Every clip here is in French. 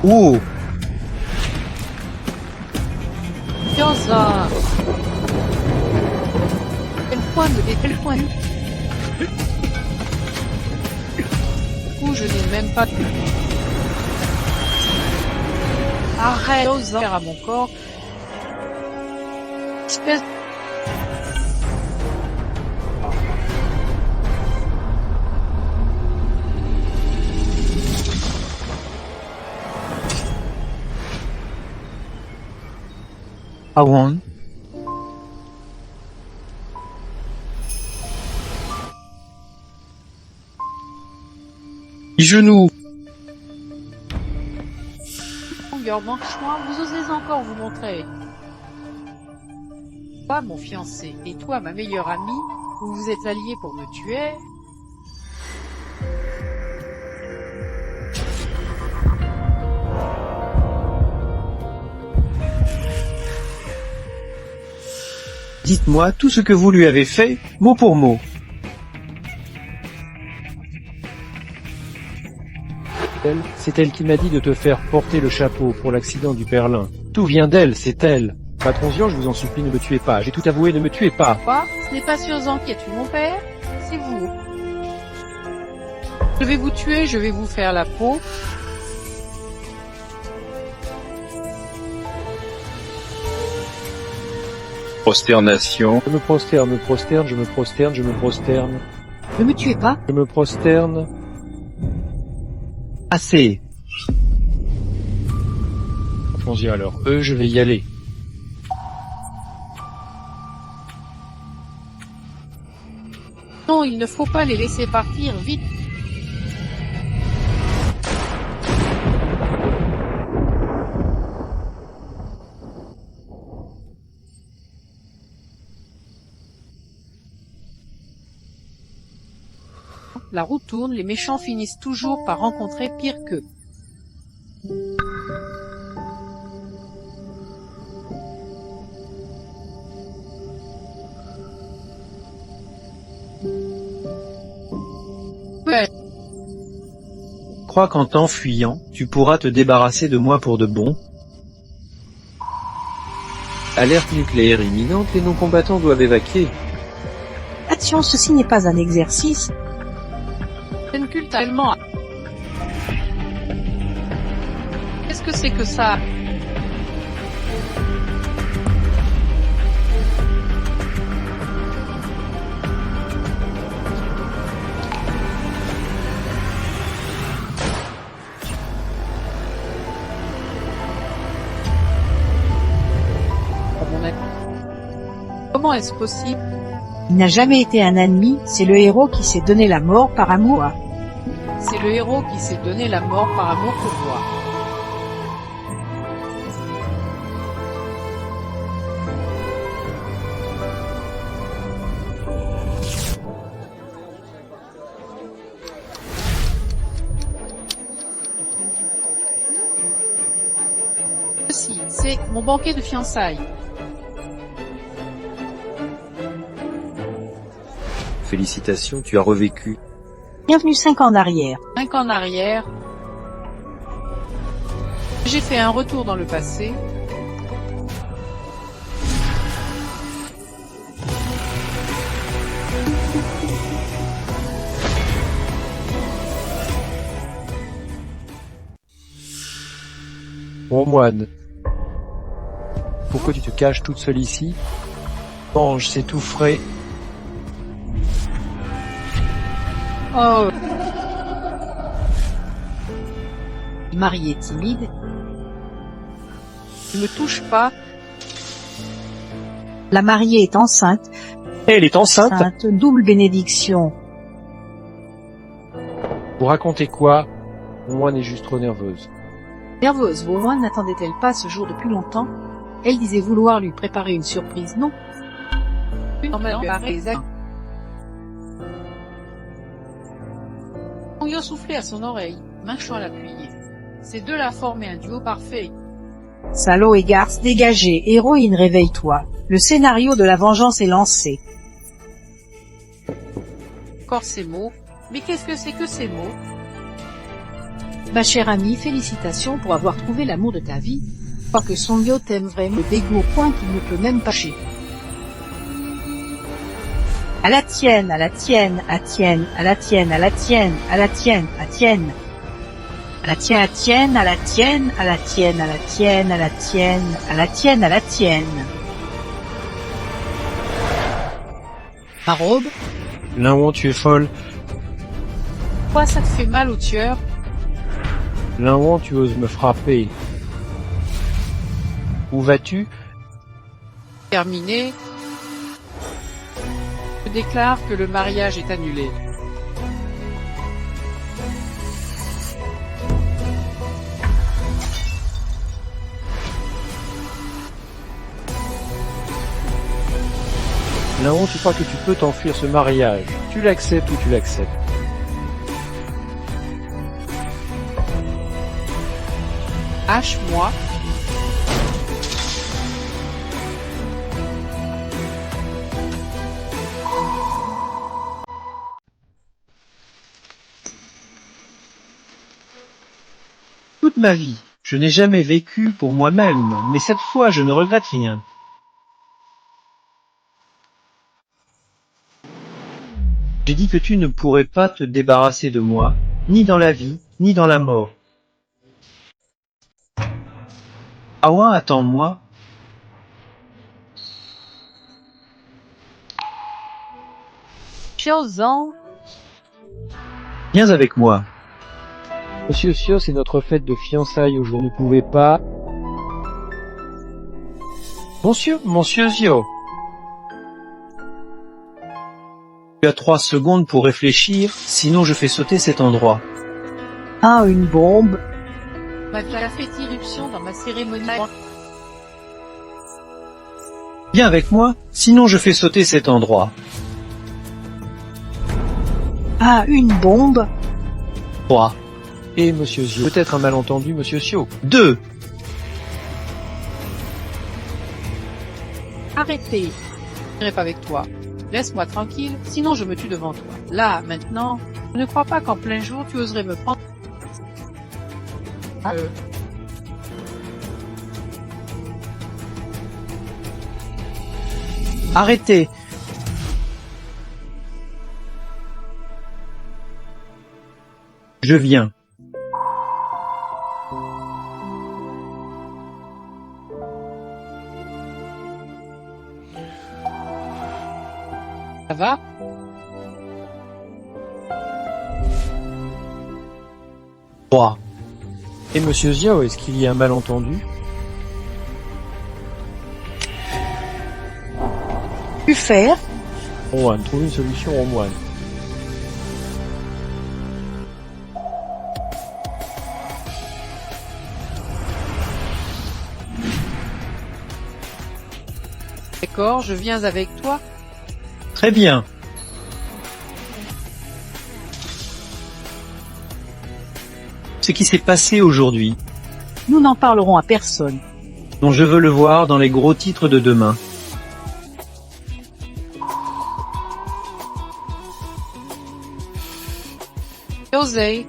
Oh! Fiança! Quel point de quel point? Ou je n'ai même pas pu. Arrête, ose à mon corps. Espèce. Awan. Genou. Longueur manchement, vous osez encore vous montrer. Toi, mon fiancé, et toi, ma meilleure amie, vous vous êtes alliés pour me tuer. Dites-moi tout ce que vous lui avez fait, mot pour mot. C'est elle qui m'a dit de te faire porter le chapeau pour l'accident du Perlin. Tout vient d'elle, c'est elle. Patron Zian, je vous en supplie, ne me tuez pas. J'ai tout avoué, ne me tuez pas. Quoi? Ce n'est pas Surzan qui a tué mon père, c'est vous. Je vais vous tuer, je vais vous faire la peau. Prosternation. Je me prosterne, me prosterne, je me prosterne, je me prosterne. Ne me tuez pas. Je me prosterne. Assez. Patron Zian, alors, je vais y aller. Non, il ne faut pas les laisser partir, vite. La roue tourne, les méchants finissent toujours par rencontrer pire qu'eux. Ouais. Crois qu'en t'enfuyant, tu pourras te débarrasser de moi pour de bon? Alerte nucléaire imminente, les non-combattants doivent évacuer. Attention, ceci n'est pas un exercice. Scène culturellement. Qu'est-ce que c'est que ça? Comment est-ce possible? Il n'a jamais été un ennemi, c'est le héros qui s'est donné la mort par amour. C'est le héros qui s'est donné la mort par amour pour toi. Ceci, c'est mon banquet de fiançailles. Félicitations, tu as revécu. Bienvenue 5 ans en arrière. 5 ans en arrière, j'ai fait un retour dans le passé. Bon moine. Pourquoi tu te caches toute seule ici? Mange, c'est tout frais. Oh, Marié timide, ne me touche pas. la mariée est enceinte, Elle est enceinte. double bénédiction. Vous racontez quoi? Mon moine est juste trop nerveuse. Nerveuse, Vauvoin n'attendait-elle pas ce jour depuis longtemps? Elle disait vouloir lui préparer une surprise, non? Une main les actes. Onyo soufflait à son oreille, Minchon l'appuyait. Ces deux-là formaient un duo parfait. Salaud et garce, dégagez, héroïne, réveille-toi. Le scénario de la vengeance est lancé. Encore ces mots. Mais qu'est-ce que c'est que ces mots? Ma chère amie, félicitations pour avoir trouvé l'amour de ta vie. Je crois que Songyo t'aime vraiment le dégoût au point qu'il ne peut même pas chier. À la tienne, à la tienne, à tienne, à la tienne, à la tienne, à la tienne, à tienne. À la tienne, à tienne, à la tienne, à la tienne, à la tienne, à la tienne, à la tienne, à la tienne. Ma robe? Linwon, tu es folle. Pourquoi ça te fait mal au tueur? Linwon, tu oses me frapper. Où vas-tu? Terminé. Je déclare que le mariage est annulé. Linwon, tu crois que tu peux t'enfuir ce mariage? Tu l'acceptes ou tu l'acceptes? Hache-moi. Toute ma vie, je n'ai jamais vécu pour moi-même, mais cette fois je ne regrette rien. J'ai dit que tu ne pourrais pas te débarrasser de moi, ni dans la vie, ni dans la mort. Awa, attends-moi. Chiozan, Viens avec moi. Monsieur Sio, c'est notre fête de fiançailles aujourd'hui. Ne pouvez pas... Monsieur Sio. Tu as 3 secondes pour réfléchir, sinon je fais sauter cet endroit. ah, une bombe. Ma vie a fait irruption dans ma cérémonie. Viens avec moi, sinon je fais sauter cet endroit. Ah, une bombe. 3, Et Monsieur Sio. Peut-être un malentendu, Monsieur Sio. 2, Arrêtez. Je n'irai pas avec toi. Laisse-moi tranquille, sinon je me tue devant toi. Là, maintenant, je ne crois pas qu'en plein jour tu oserais me prendre. arrêtez. Je viens. Ça va? Trois. Et Monsieur Xiao, est-ce qu'il y a un malentendu? Que faire? Rowan, trouve une solution, Rowan. D'accord, je viens avec toi. Très bien. Ce qui s'est passé aujourd'hui, Nous n'en parlerons à personne. dont je veux le voir dans les gros titres de demain. Osei.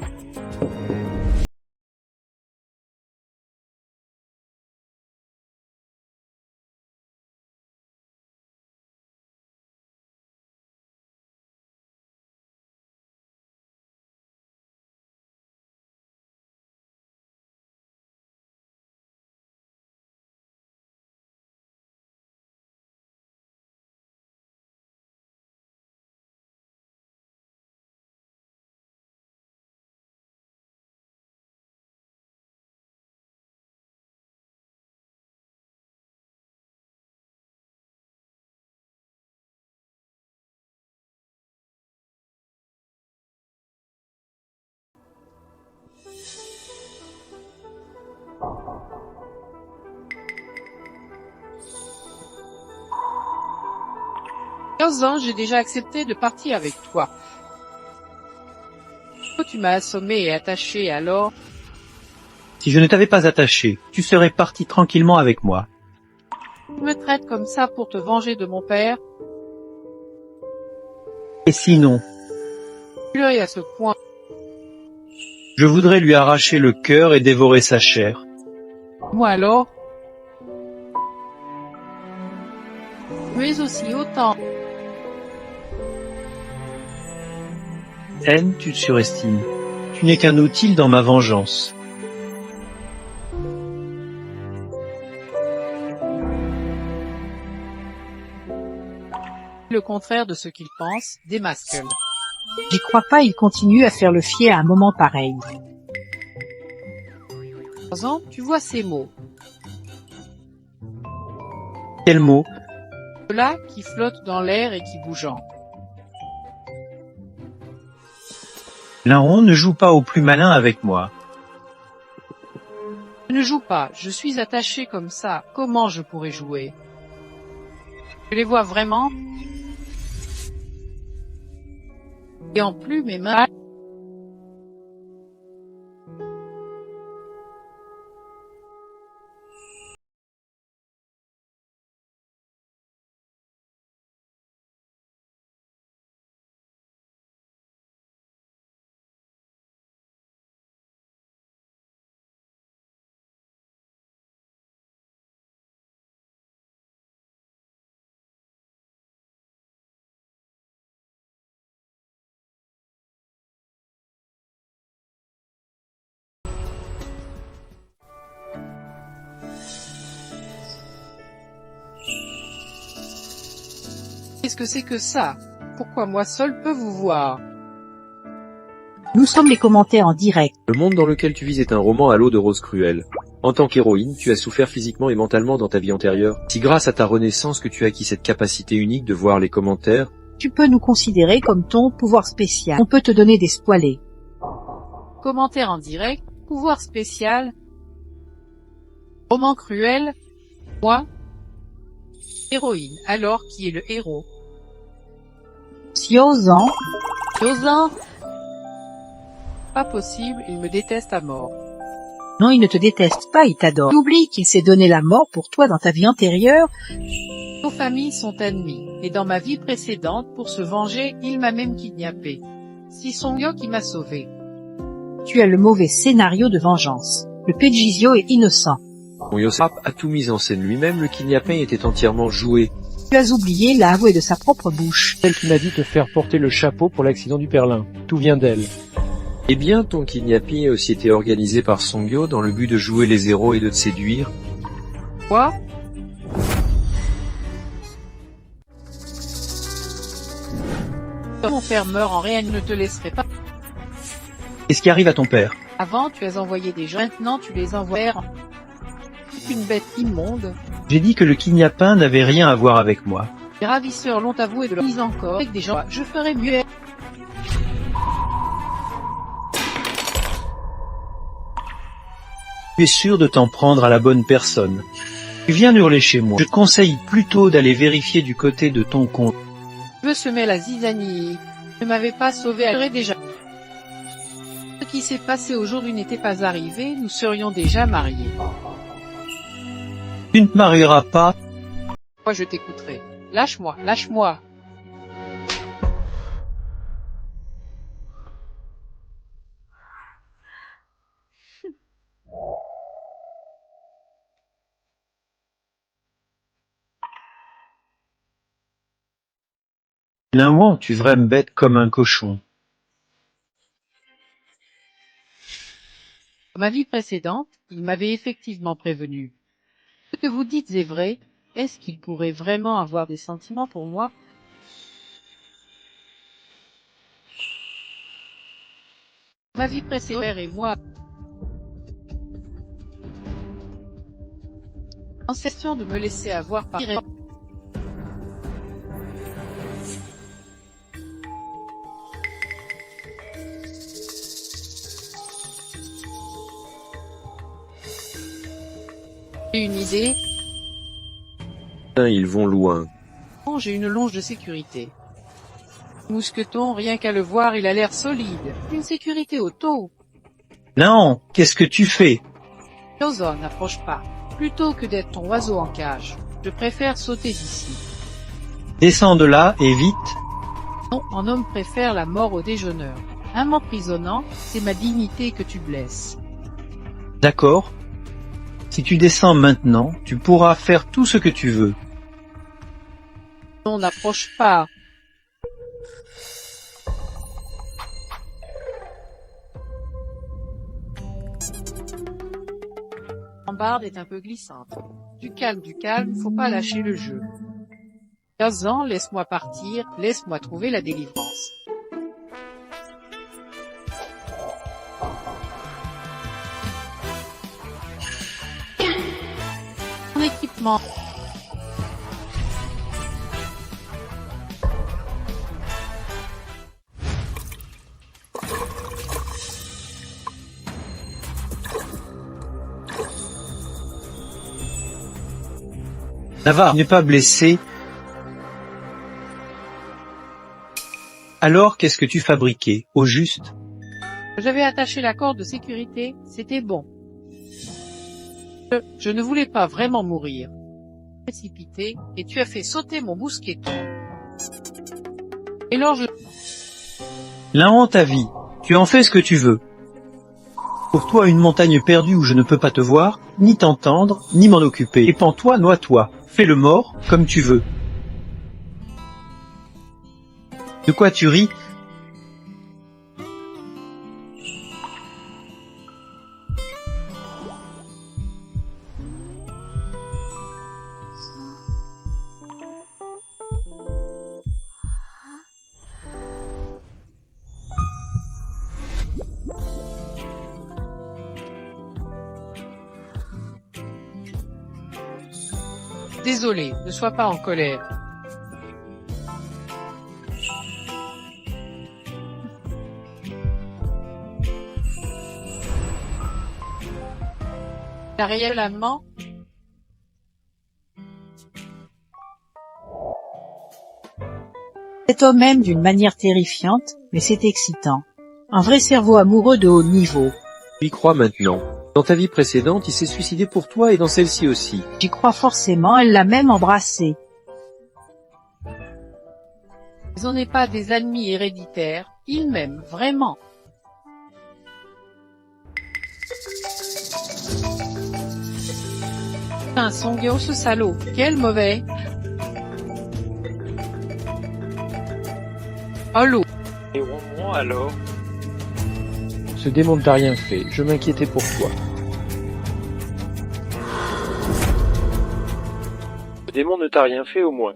Ans, j'ai déjà accepté de partir avec toi. Tu m'as assommé et attaché, alors Si je ne t'avais pas attaché, tu serais parti tranquillement avec moi. tu me traites comme ça pour te venger de mon père. Et sinon, Pleurer à ce point. Je voudrais lui arracher le cœur et dévorer sa chair. Moi alors? Tu es aussi autant. Haine, tu te surestimes. Tu n'es qu'un outil dans ma vengeance. Le contraire de ce qu'il pense, démasque-le. J'y crois pas, il continue à faire le fier à un moment pareil. Par exemple, tu vois ces mots. Quel mot? Ceux-là qui flottent dans l'air et qui bougent. Laon ne joue pas au plus malin avec moi. Je ne joue pas, je suis attaché comme ça. Comment je pourrais jouer? Je les vois vraiment. Et en plus, mes mains... Qu'est-ce que c'est que ça? Pourquoi moi seul peux vous voir? Nous sommes les commentaires en direct. Le monde dans lequel tu vis est un roman à l'eau de rose cruelle. En tant qu'héroïne, tu as souffert physiquement et mentalement dans ta vie antérieure. Si grâce à ta renaissance que tu as acquis cette capacité unique de voir les commentaires, Tu peux nous considérer comme ton pouvoir spécial. On peut te donner des spoilés. Commentaire en direct, pouvoir spécial, roman cruel, moi, héroïne, alors qui est le héros? Si osant, Osant, pas possible, il me déteste à mort. non, il ne te déteste pas, il t'adore. Oublie qu'il s'est donné la mort pour toi dans ta vie antérieure. Nos familles sont ennemies, et dans ma vie précédente, pour se venger, il m'a même kidnappé. C'est Songyo qui m'a sauvé. Tu as le mauvais scénario de vengeance. Le Pejizio est innocent. mon Yosap a tout mis en scène lui-même, le kidnapping était entièrement joué. Tu as oublié, l'a avoué de sa propre bouche. Celle qui m'a dit te faire porter le chapeau pour l'accident du Perlin. Tout vient d'elle. Eh bien, ton kidnapping a aussi été organisé par Songyo dans le but de jouer les héros et de te séduire. Quoi? Mon père meurt en rien, ne te laisserai pas. Qu'est-ce qui arrive à ton père? Avant, tu as envoyé des gens, maintenant tu les envoies. C'est une bête immonde. J'ai dit que le kidnapping n'avait rien à voir avec moi. Les ravisseurs l'ont avoué de leur mise encore avec des gens. Je ferai mieux. Tu es sûr de t'en prendre à la bonne personne. Tu viens hurler chez moi. Je te conseille plutôt d'aller vérifier du côté de ton compte. Je veux semer la zizanie. Ne m'avais pas sauvé, elle aurait déjà. Ce qui s'est passé aujourd'hui n'était pas arrivé, nous serions déjà mariés. Tu ne te marieras pas. Moi je t'écouterai. Lâche-moi, lâche-moi. Laon, tu devrais me bête comme un cochon. Dans ma vie précédente, il m'avait effectivement prévenu. Ce que vous dites est vrai. Est-ce qu'il pourrait vraiment avoir des sentiments pour moi? Ma vie précédente et moi. En question de me laisser avoir par J'ai une idée. Ils vont loin. J'ai une longe de sécurité. Mousqueton, rien qu'à le voir, il a l'air solide. Une sécurité auto. Laon, qu'est-ce que tu fais? Yozo, n'approche pas. Plutôt que d'être ton oiseau en cage, je préfère sauter d'ici. Descends de là et vite. Non, un homme préfère la mort au déjeuneur. Un m'emprisonnant, c'est ma dignité que tu blesses. D'accord? Si tu descends maintenant, tu pourras faire tout ce que tu veux. On n'approche pas. La rambarde est un peu glissante. Du calme, faut pas lâcher le jeu. 15 ans, laisse-moi partir, laisse-moi trouver la délivrance. Mon équipement. Navarre n'est pas blessé. Alors qu'est-ce que tu fabriquais, au juste? J'avais attaché la corde de sécurité, c'était bon. Je ne voulais pas vraiment mourir. Précipité, et tu as fait sauter mon mousqueton. Et alors La honte à vie. Tu en fais ce que tu veux. Pour toi, une montagne perdue où je ne peux pas te voir, ni t'entendre, ni m'en occuper. Et pends-toi, noie-toi. Fais le mort, comme tu veux. De quoi tu ris? Désolé, ne sois pas en colère. T'as réellement? Cet homme aime d'une manière terrifiante, mais c'est excitant. Un vrai cerveau amoureux de haut niveau. Tu y crois maintenant. Dans ta vie précédente, il s'est suicidé pour toi et dans celle-ci aussi. J'y crois forcément, elle l'a même embrassé. Ils n'est pas des ennemis héréditaires, ils m'aiment vraiment. Putain, Songyo, ce salaud, quel mauvais. Allô. Et moi alors? Ce démon ne t'a rien fait, je m'inquiétais pour toi. Ce démon ne t'a rien fait au moins.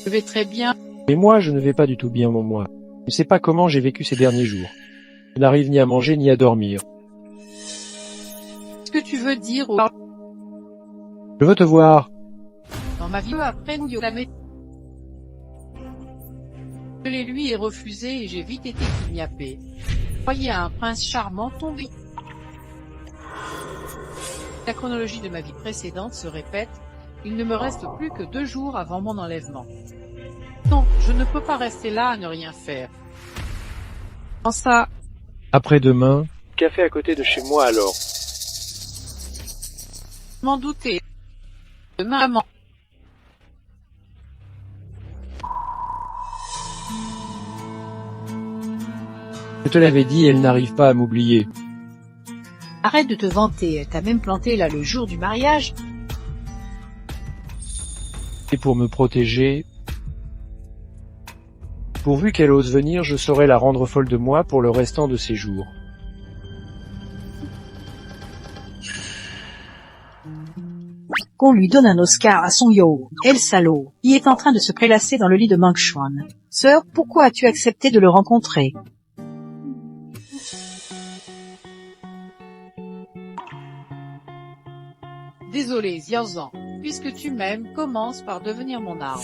Je vais très bien. Mais moi, je ne vais pas du tout bien, mon moi. Je ne sais pas comment j'ai vécu ces derniers jours. Je n'arrive ni à manger ni à dormir. Qu'est-ce que tu veux dire au... Je veux te voir. Dans ma vie, après Nyo la met... Je l'ai lui ai refusé et j'ai vite été kidnappé. Croyez à un prince charmant tombé. La chronologie de ma vie précédente se répète. Il ne me reste plus que 2 jours avant mon enlèvement. Non, je ne peux pas rester là à ne rien faire. En ça, Après-demain, café à côté de chez moi alors. m'en douter. Demain, maman. Je te l'avais dit, elle n'arrive pas à m'oublier. Arrête de te vanter, elle t'a même planté là le jour du mariage. Et pour me protéger, pourvu qu'elle ose venir, je saurai la rendre folle de moi pour le restant de ses jours. Qu'on lui donne un Oscar à Songyo, elle salaud, qui est en train de se prélasser dans le lit de Mangchuan. Sœur, pourquoi as-tu accepté de le rencontrer? Désolé, Xiaozan. Puisque tu m'aimes, commence par devenir mon arme.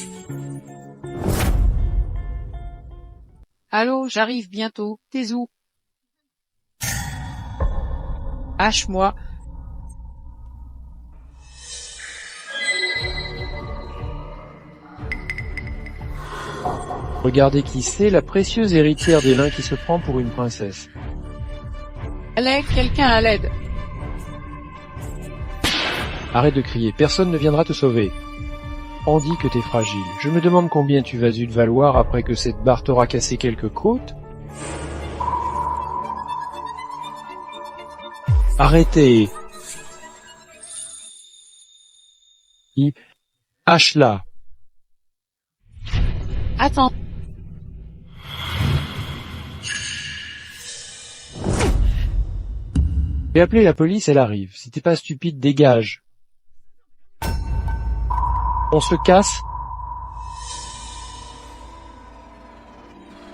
Allô, j'arrive bientôt. T'es où? Hache-moi. Regardez qui c'est, la précieuse héritière des lins qui se prend pour une princesse. À l'aide, quelqu'un à l'aide. Arrête de crier, personne ne viendra te sauver. On dit que t'es fragile. Je me demande combien tu vas eu de valoir après que cette barre t'aura cassé quelques côtes. Arrêtez. Hache-la. Attends. J'ai appelé la police, elle arrive. Si t'es pas stupide, dégage. On se casse.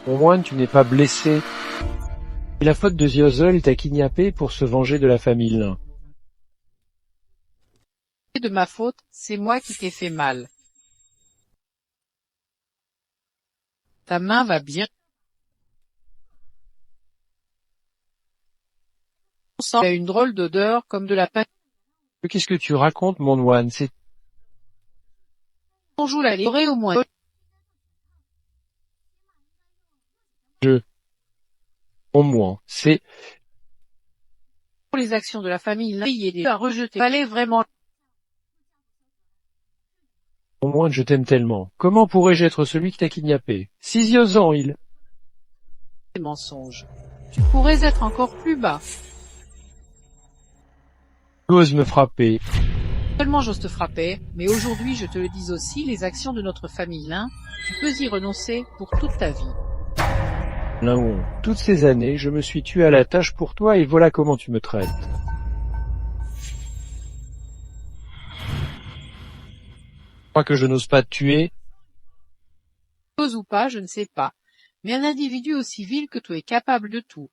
Au moins, tu n'es pas blessé. C'est la faute de Ziozol t'a kidnappé pour se venger de la famille Lin. C'est de ma faute, c'est moi qui t'ai fait mal. Ta main va bien. On sent une drôle d'odeur comme de la peinture. Qu'est-ce que tu racontes, mon moine? C'est On joue la livrée au moins. au moins. C'est Pour les actions de la famille Lin, il est à rejeter. Fallait vraiment au moins je t'aime tellement. Comment pourrais-je être celui qui t'a kidnappé? 6 ans, il. des mensonges. Tu pourrais être encore plus bas. Ose me frapper. Seulement j'ose te frapper, mais aujourd'hui je te le dis aussi, les actions de notre famille Lin, tu peux y renoncer pour toute ta vie. Lingon, toutes ces années, je me suis tué à la tâche pour toi et voilà comment tu me traites. Tu crois que je n'ose pas te tuer? Ose ou pas, je ne sais pas. Mais un individu aussi vil que toi est capable de tout.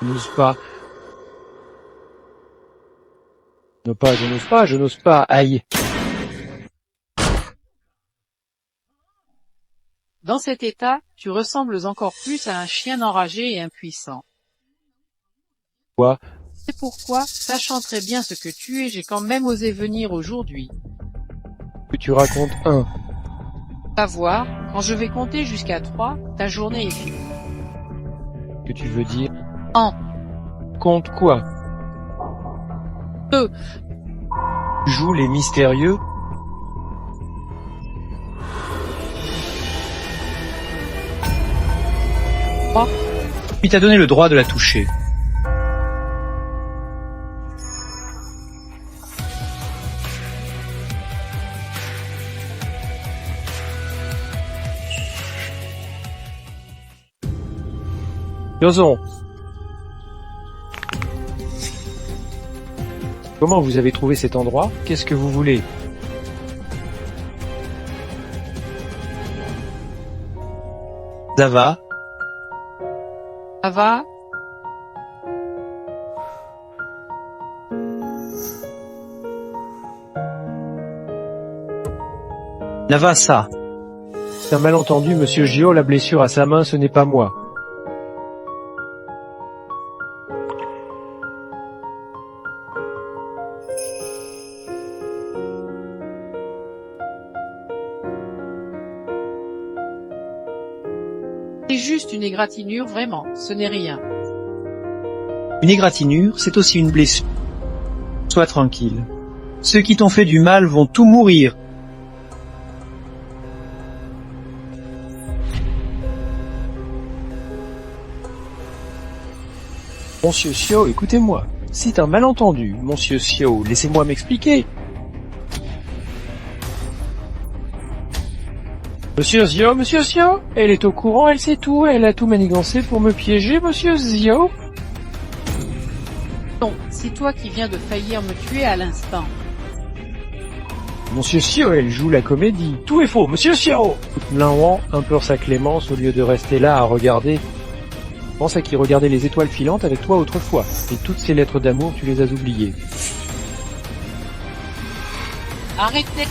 Je n'ose pas. Je n'ose pas, aïe. Dans cet état, tu ressembles encore plus à un chien enragé et impuissant. Quoi? C'est pourquoi, sachant très bien ce que tu es, j'ai quand même osé venir aujourd'hui. Que tu racontes un. Savoir, quand je vais compter jusqu'à 3, ta journée est finie. Que tu veux dire? En. Compte quoi? 2. Tu joues les mystérieux? Puis t'a donné le droit de la toucher. Yozon. Comment vous avez trouvé cet endroit? Qu'est-ce que vous voulez? Zava, Ça va? Navasa, C'est un malentendu, monsieur Gio, la blessure à sa main, ce n'est pas moi. C'est juste une égratignure, vraiment, ce n'est rien. une égratignure, c'est aussi une blessure. Sois tranquille. Ceux qui t'ont fait du mal vont tout mourir. Monsieur Sio, écoutez-moi. C'est un malentendu, monsieur Sio, laissez-moi m'expliquer. Monsieur Sio, elle est au courant, elle sait tout, elle a tout manigancé pour me piéger, monsieur Sio. Non, c'est toi qui viens de faillir me tuer à l'instant. Monsieur Sio, elle joue la comédie. Tout est faux, monsieur Sio. Linwan implore sa clémence au lieu de rester là à regarder. Pense à qui regardait les étoiles filantes avec toi autrefois, et toutes ces lettres d'amour, tu les as oubliées. Arrêtez!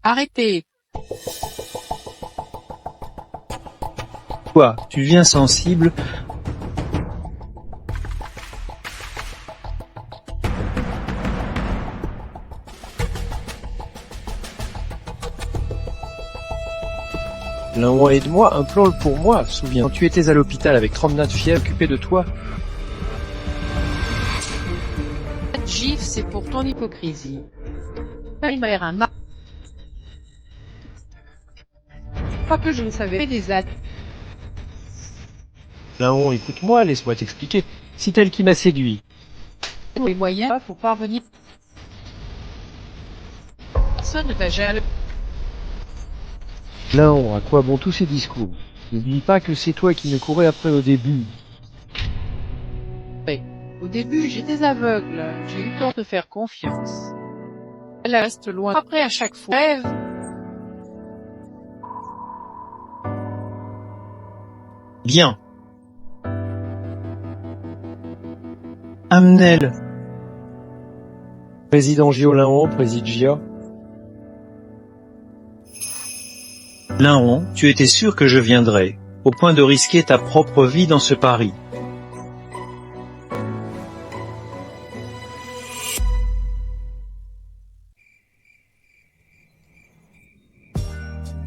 Arrêtez! Quoi, tu deviens sensible? Linwan, aide-moi, implore pour moi, souviens, tu étais à l'hôpital avec 39 fièvre occupée de toi. Cette gifle, c'est pour ton hypocrisie. Il m'a l'air un ma... Pas que je ne savais des actes. Laon, écoute-moi, laisse-moi t'expliquer. C'est elle qui m'a séduit. Les moyens pour parvenir. Personne ne va jamais. Laon, à quoi bon tous ces discours? N'oublie pas que c'est toi qui me courais après au début. Au début, j'étais aveugle. J'ai eu peur de faire confiance. Elle reste loin. Après, à chaque fois, rêve. Bien. Amnel, Président Gio, préside Gia. Laon, tu étais sûr que je viendrais, au point de risquer ta propre vie dans ce pari.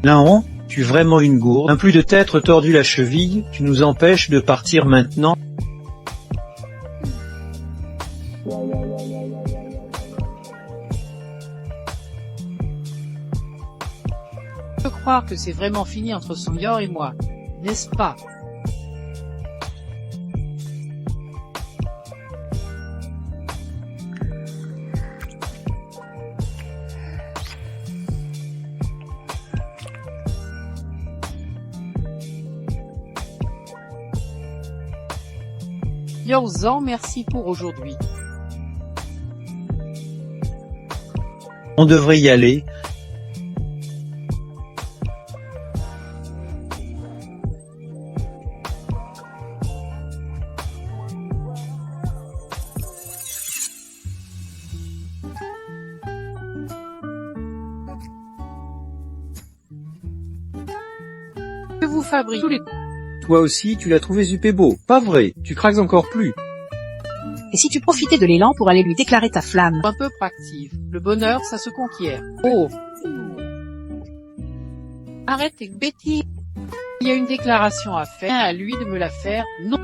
Laon, tu es vraiment une gourde. Un plus de t'être tordu la cheville, tu nous empêches de partir maintenant. Je peux croire que c'est vraiment fini entre Sooyor et moi, n'est-ce pas? Yorzan, merci pour aujourd'hui. On devrait y aller. Que vous fabriquez tous les... Toi aussi, tu l'as trouvé super beau. Pas vrai, tu craques encore plus. Et si tu profitais de l'élan pour aller lui déclarer ta flamme? un peu proactive. Le bonheur, ça se conquiert. Oh! Arrête tes bêtises. Il y a une déclaration à faire, à lui de me la faire. Non.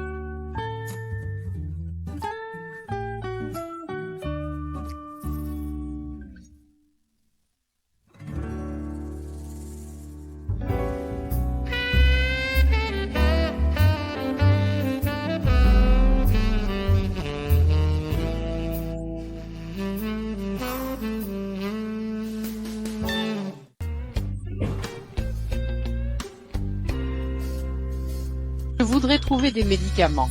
Je voudrais trouver des médicaments.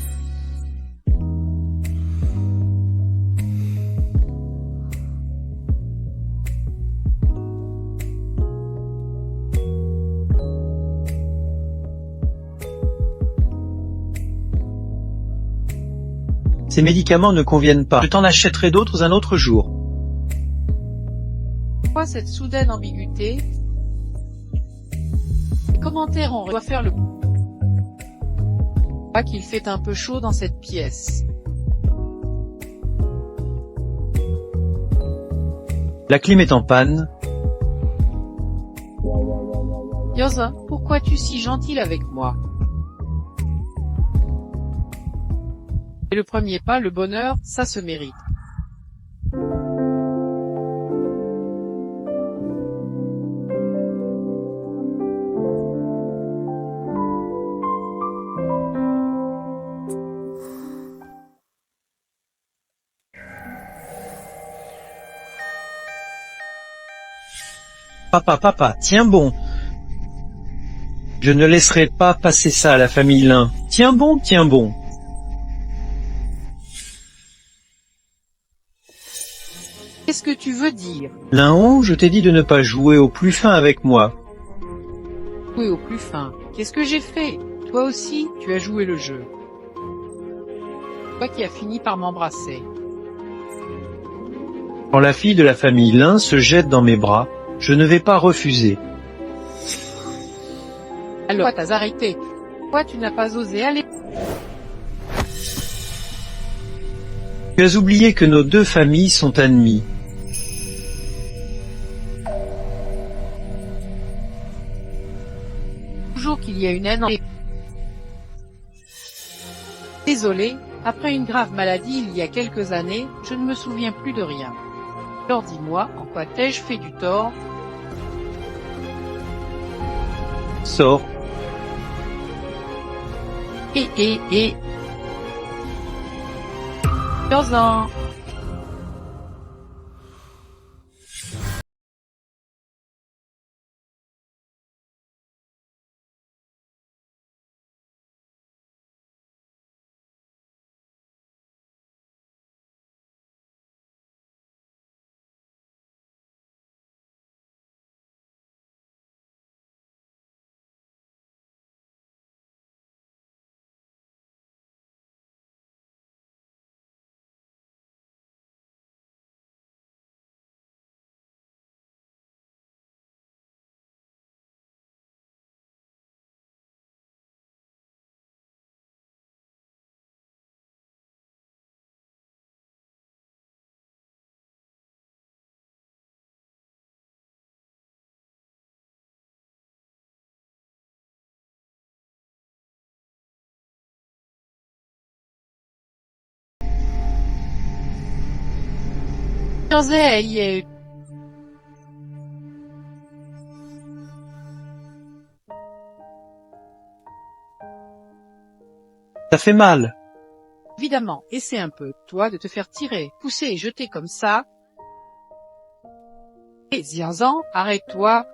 Ces médicaments ne conviennent pas. Je t'en achèterai d'autres un autre jour. Pourquoi cette soudaine ambiguïté? Les commentaires, on doit faire le... Pas qu'il fait un peu chaud dans cette pièce. La clim est en panne. Yoza, pourquoi es-tu si gentil avec moi? Et le premier pas, le bonheur, ça se mérite. Papa, tiens bon. Je ne laisserai pas passer ça à la famille Lin. Tiens bon. Qu'est-ce que tu veux dire? Laon, je t'ai dit de ne pas jouer au plus fin avec moi. Oui, au plus fin. Qu'est-ce que j'ai fait? Toi aussi, tu as joué le jeu. Toi qui as fini par m'embrasser. Quand la fille de la famille Lin se jette dans mes bras, je ne vais pas refuser. Alors, toi t'as arrêté. Toi tu n'as pas osé aller. Tu as oublié que nos deux familles sont ennemies. Toujours qu'il y a une haine en... Désolé, après une grave maladie il y a quelques années, je ne me souviens plus de rien. Alors dis-moi, en quoi t'ai-je fait du tort? Sors. Et. Tiens-en. Tiens-en. Ça fait mal. Évidemment, essaie un peu, toi, de te faire tirer, pousser et jeter comme ça. Et Zirzan, arrête-toi.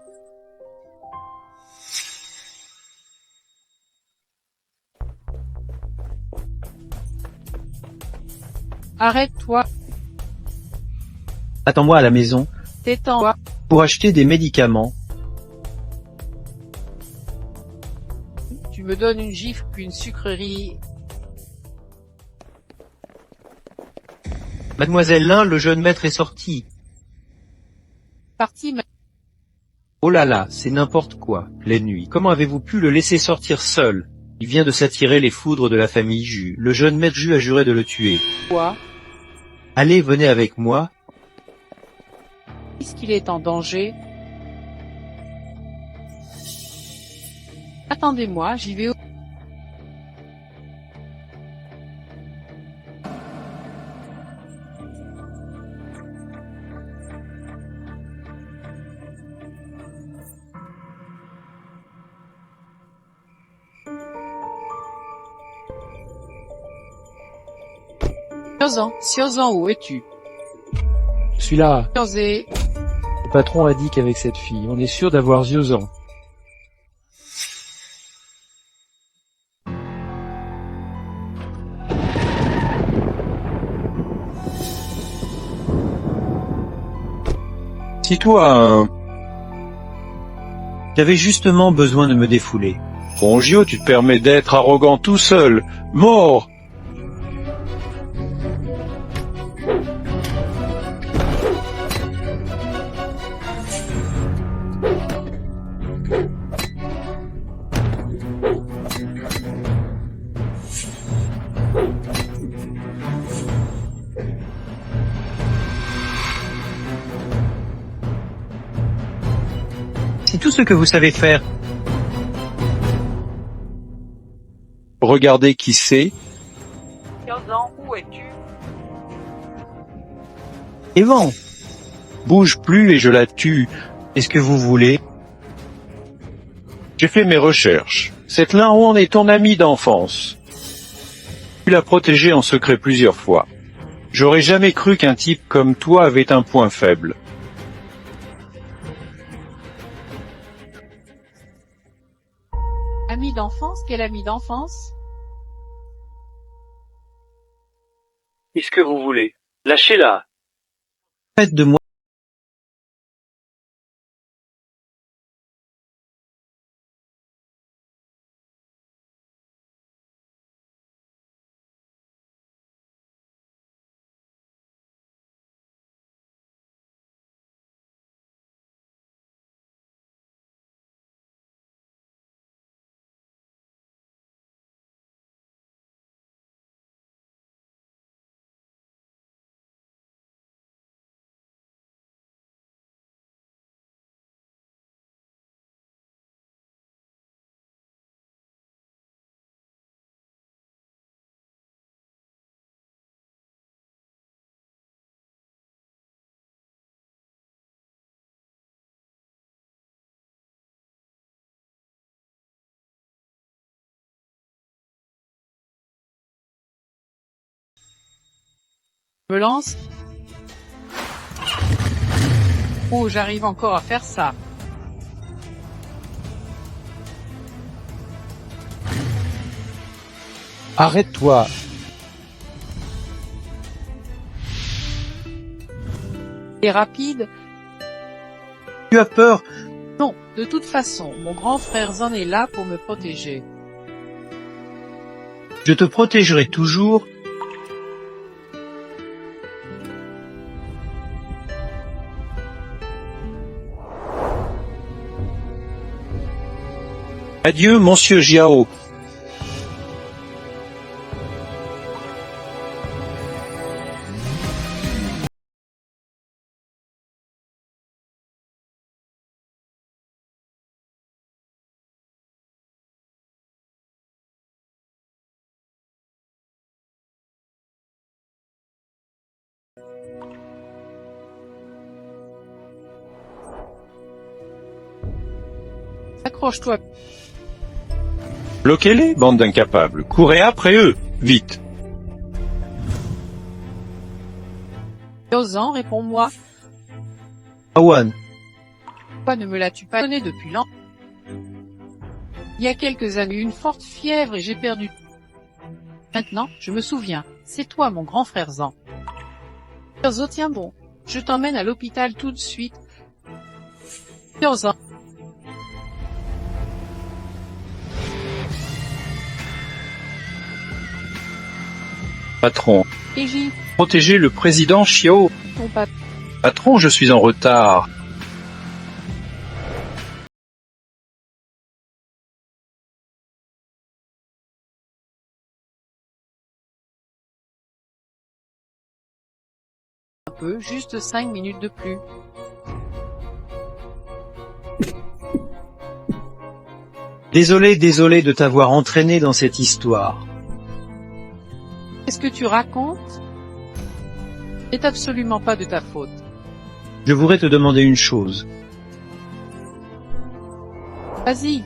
Arrête-toi. Attends-moi à la maison Détends-toi. pour acheter des médicaments. Tu me donnes une gifle puis une sucrerie. Mademoiselle Lin, le jeune maître est sorti. Parti. Oh là là, c'est n'importe quoi. L'ennui. Comment avez-vous pu le laisser sortir seul? Il vient de s'attirer les foudres de la famille Jus. Le jeune maître Jus a juré de le tuer. Toi, Allez, venez avec moi. puisqu'il est en danger. Attendez-moi, j'y vais. Siozan, où es-tu? Je suis là. Siozé, Le patron a dit qu'avec cette fille, on est sûr d'avoir Ziozan. Si toi, J'avais justement besoin de me défouler. Bongio, tu te permets d'être arrogant tout seul. Mort! C'est tout ce que vous savez faire. Regardez qui c'est. Siozan, où es-tu? Evan, Bouge plus et je la tue. est-ce que vous voulez? J'ai fait mes recherches. Cette Linron est ton amie d'enfance. Tu l'as protégée en secret plusieurs fois. J'aurais jamais cru qu'un type comme toi avait un point faible. Ami d'enfance? Quel ami d'enfance? Qu'est-ce que vous voulez? Lâchez-la. Faites de moi Me lance. Oh, j'arrive encore à faire ça. Arrête-toi. Et rapide. Tu as peur? Non, de toute façon, mon grand frère Zan est là pour me protéger. Je te protégerai toujours. Adieu, monsieur Jiao. Accroche-toi. Bloquez-les, bande d'incapables. Courez après eux, vite. Zan, réponds-moi. Awan, Pourquoi ne me l'as-tu pas donné depuis longtemps? Il y a quelques années, une forte fièvre et j'ai perdu. Maintenant, je me souviens. C'est toi, mon grand frère Zan. Zo, tiens bon. Je t'emmène à l'hôpital tout de suite. Zan. Patron, Eiji, protégez le président Xiao. ton papa. Patron, je suis en retard. Un peu, juste 5 minutes de plus. désolé de t'avoir entraîné dans cette histoire. Qu'est-ce que tu racontes? C'est absolument pas de ta faute. Je voudrais te demander une chose. Vas-y,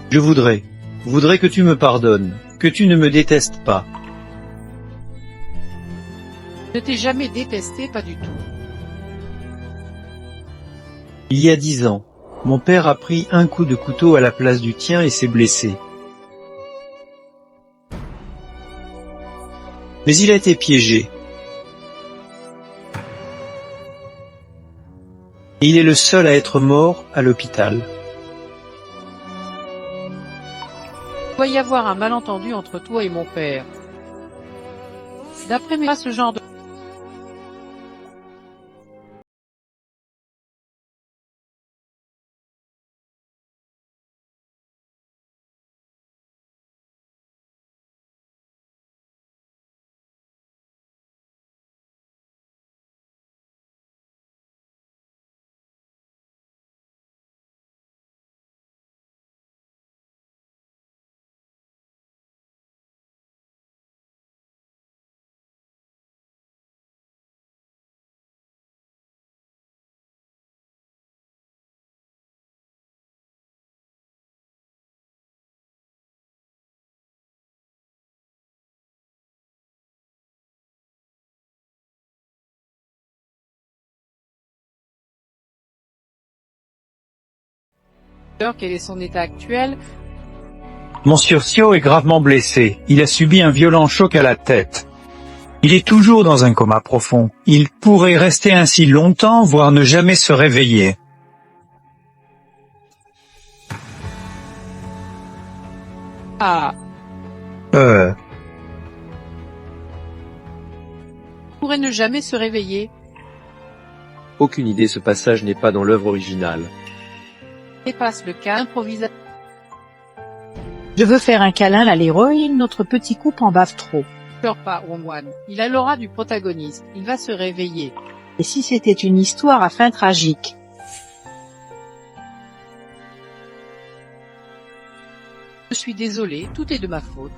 Je voudrais que tu me pardonnes, que tu ne me détestes pas. je t'ai jamais détesté, pas du tout. Il y a 10 ans, mon père a pris un coup de couteau à la place du tien et s'est blessé. Mais il a été piégé. Et il est le seul à être mort à l'hôpital. Il doit y avoir un malentendu entre toi et mon père. D'après moi, ce genre de... Quel est son état actuel? Monsieur Xiao est gravement blessé. Il a subi un violent choc à la tête. Il est toujours dans un coma profond. Il pourrait rester ainsi longtemps, voire ne jamais se réveiller. Ah, pourrait ne jamais se réveiller. Aucune idée, ce passage n'est pas dans l'œuvre originale. Dépasse le cas improvisation. Je veux faire un câlin à l'héroïne, notre petit couple en bave trop. Pleure pas, Wong-Wan. Il a l'aura du protagoniste. Il va se réveiller. Et si c'était une histoire à fin tragique? Je suis désolé, tout est de ma faute.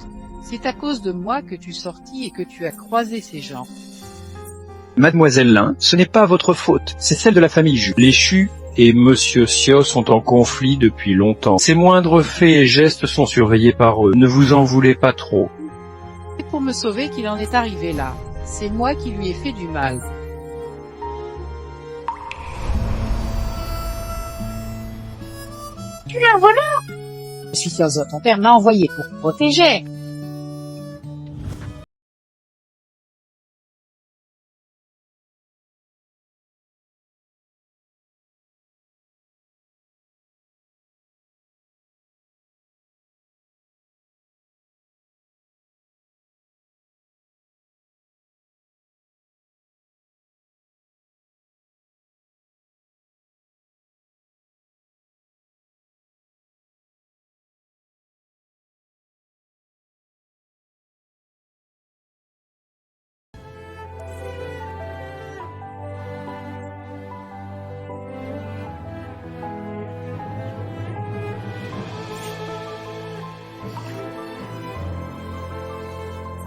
C'est à cause de moi que tu sortis et que tu as croisé ces gens. Mademoiselle Lin, ce n'est pas votre faute, c'est celle de la famille Ju. Les Chu et Monsieur Xiao sont en conflit depuis longtemps. Ses moindres faits et gestes sont surveillés par eux. Ne vous en voulez pas trop. C'est pour me sauver qu'il en est arrivé là. C'est moi qui lui ai fait du mal. Tu es un voleur! Je suis Fiozo, ton père m'a envoyé pour te protéger.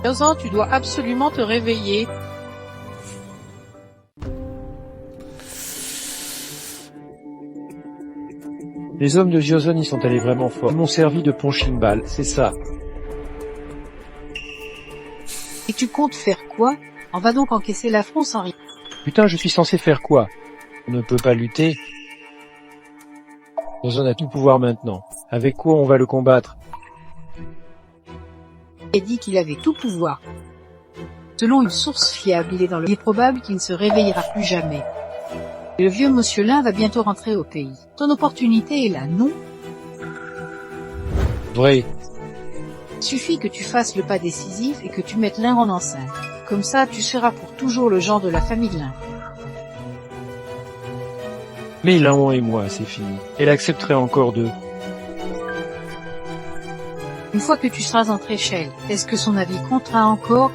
Yosan, tu dois absolument te réveiller. Les hommes de Giozon y sont allés vraiment fort. Ils m'ont servi de punching ball, c'est ça. Et tu comptes faire quoi? On va donc encaisser l'affront sans rien. Putain, je suis censé faire quoi? On ne peut pas lutter. Giozon a tout pouvoir maintenant. Avec quoi on va le combattre? Il a dit qu'il avait tout pouvoir. Selon une source fiable, il est probable qu'il ne se réveillera plus jamais. Et le vieux monsieur Lin va bientôt rentrer au pays. Ton opportunité est là, non? Vrai. Il suffit que tu fasses le pas décisif et que tu mettes Lin en enceinte. Comme ça, tu seras pour toujours le genre de la famille Lin. Mais Laon et moi, c'est fini. Elle accepterait encore de... Une fois que tu seras entre échelles, est-ce que son avis comptera encore?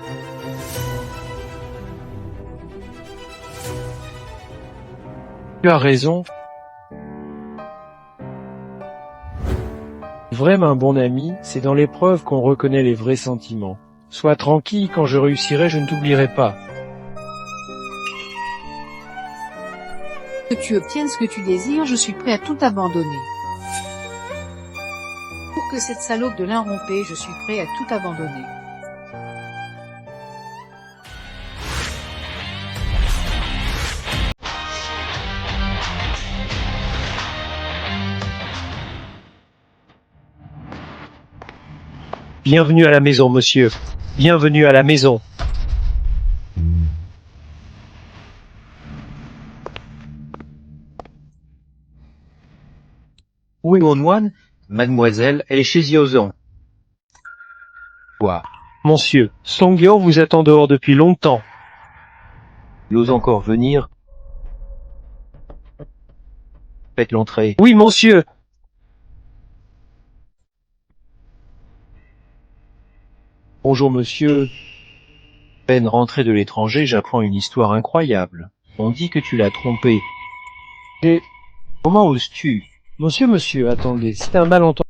Tu as raison. Vraiment un bon ami, c'est dans l'épreuve qu'on reconnaît les vrais sentiments. Sois tranquille, quand je réussirai, je ne t'oublierai pas. Que tu obtiennes ce que tu désires, je suis prêt à tout abandonner. Pour que cette salope de Lin rompée, je suis prêt à tout abandonner. Bienvenue à la maison, monsieur. Bienvenue à la maison. Où est mon moine? Mademoiselle, elle est chez Giozon. Quoi? Monsieur, Songyeo vous attend dehors depuis longtemps. Il ose encore venir? Faites l'entrée. Oui, monsieur. Bonjour, monsieur. Peine rentrée de l'étranger, j'apprends une histoire incroyable. On dit que tu l'as trompé. J'ai... Comment oses-tu? Monsieur, attendez, c'est un malentendu.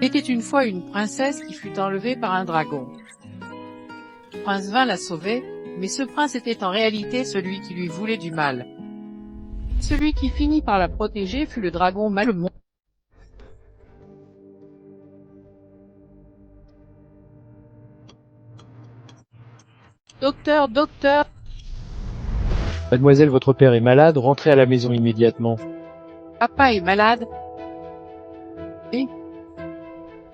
Il était une fois une princesse qui fut enlevée par un dragon. Le prince vint la sauver, mais ce prince était en réalité celui qui lui voulait du mal. Celui qui finit par la protéger fut le dragon Malemon. Docteur, Mademoiselle, votre père est malade, rentrez à la maison immédiatement. papa est malade.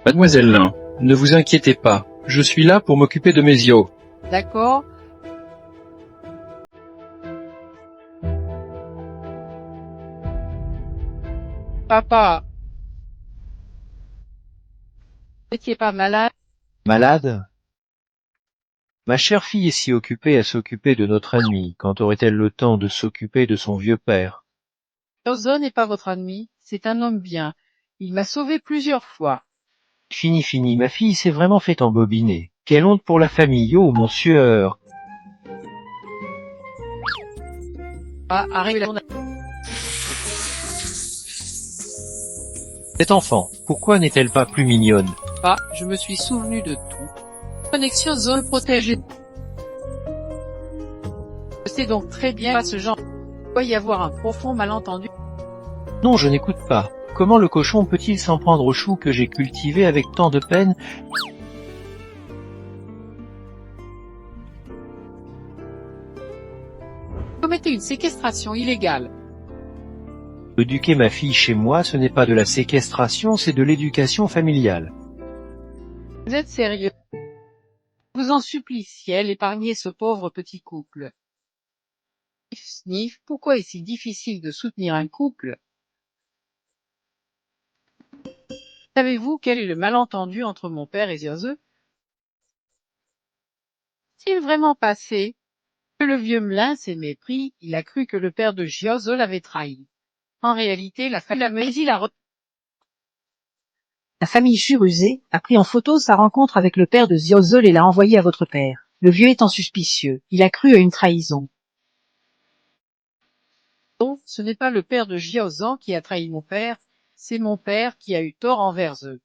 Mademoiselle Lin, ne vous inquiétez pas, je suis là pour m'occuper de mes yeux. D'accord. Papa, N'étiez pas malade? Malade? Ma chère fille est si occupée à s'occuper de notre ennemi, quand aurait-elle le temps de s'occuper de son vieux père? Ozone n'est pas votre ennemi, c'est un homme bien. Il m'a sauvé plusieurs fois. Fini, ma fille s'est vraiment fait embobiner. Quelle honte pour la famille, oh mon sieur! Ah, arrive la Cet enfant, pourquoi n'est-elle pas plus mignonne? Ah, je me suis souvenu de tout. Connexion zone protégée. Je sais donc très bien à ce genre. Il doit y avoir un profond malentendu. Non, je n'écoute pas. Comment le cochon peut-il s'en prendre aux choux que j'ai cultivés avec tant de peine? Commettez une séquestration illégale. Éduquer ma fille chez moi, ce n'est pas de la séquestration, c'est de l'éducation familiale. Vous êtes sérieux? Je vous en supplie, ciel, épargnez ce pauvre petit couple. Sniff, pourquoi est-il si difficile de soutenir un couple? Savez-vous quel est le malentendu entre mon père et Ziozeux? S'il vraiment passé que le vieux Mlin s'est mépris, il a cru que le père de Giozeux l'avait trahi. En réalité, la famille Churuzé a pris en photo sa rencontre avec le père de Ziozol et l'a envoyé à votre père. Le vieux étant suspicieux, il a cru à une trahison. Non, ce n'est pas le père de Giozan qui a trahi mon père, c'est mon père qui a eu tort envers eux.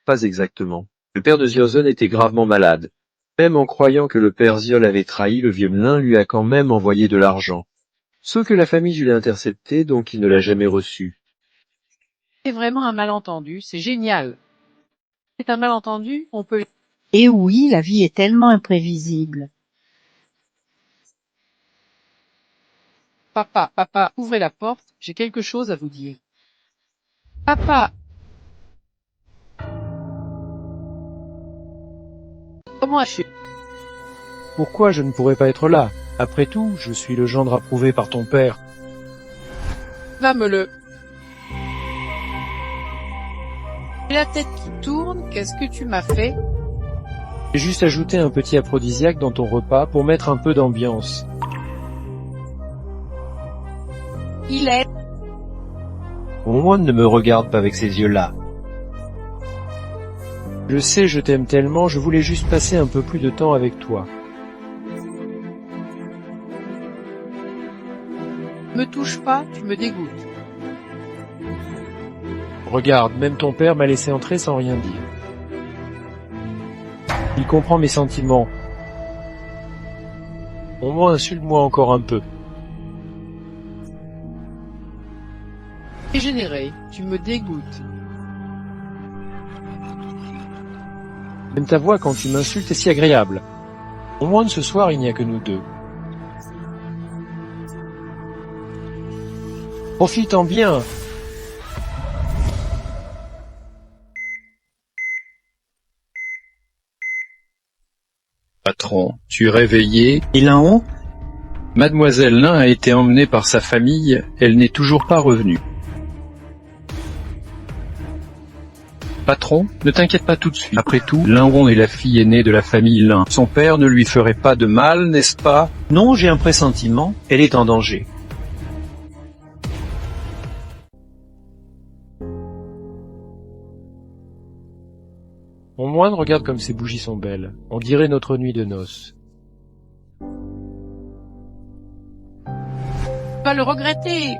Pas exactement. Le père de Ziozon était gravement malade. Même en croyant que le père Ziol avait trahi, le vieux Mlin lui a quand même envoyé de l'argent. Sauf que la famille dut l'intercepter, donc il ne l'a jamais reçu. C'est vraiment un malentendu, c'est génial. C'est un malentendu, on peut... Et oui, la vie est tellement imprévisible. Papa, ouvrez la porte, j'ai quelque chose à vous dire. Papa! Comment as-tu? Pourquoi je ne pourrais pas être là? Après tout, je suis le gendre approuvé par ton père. Va me le... J'ai la tête qui tourne, qu'est-ce que tu m'as fait? J'ai juste ajouté un petit aphrodisiaque dans ton repas pour mettre un peu d'ambiance. Il est... Au moins ne me regarde pas avec ces yeux-là. Je sais, je t'aime tellement, je voulais juste passer un peu plus de temps avec toi. Me touche pas, tu me dégoûtes. Regarde, même ton père m'a laissé entrer sans rien dire. Il comprend mes sentiments. Au moins insulte-moi encore un peu. Dégénéré, tu me dégoûtes. Même ta voix quand tu m'insultes est si agréable. Au moins ce soir il n'y a que nous deux. Profite-en bien. Patron, tu es réveillé? Et Laon? Mademoiselle Lin a été emmenée par sa famille, elle n'est toujours pas revenue. Patron, ne t'inquiète pas tout de suite. Après tout, Linron est la fille aînée de la famille Lin. Son père ne lui ferait pas de mal, n'est-ce pas? Non, j'ai un pressentiment, elle est en danger. Mon moine, regarde comme ces bougies sont belles. On dirait notre nuit de noces. Va le regretter.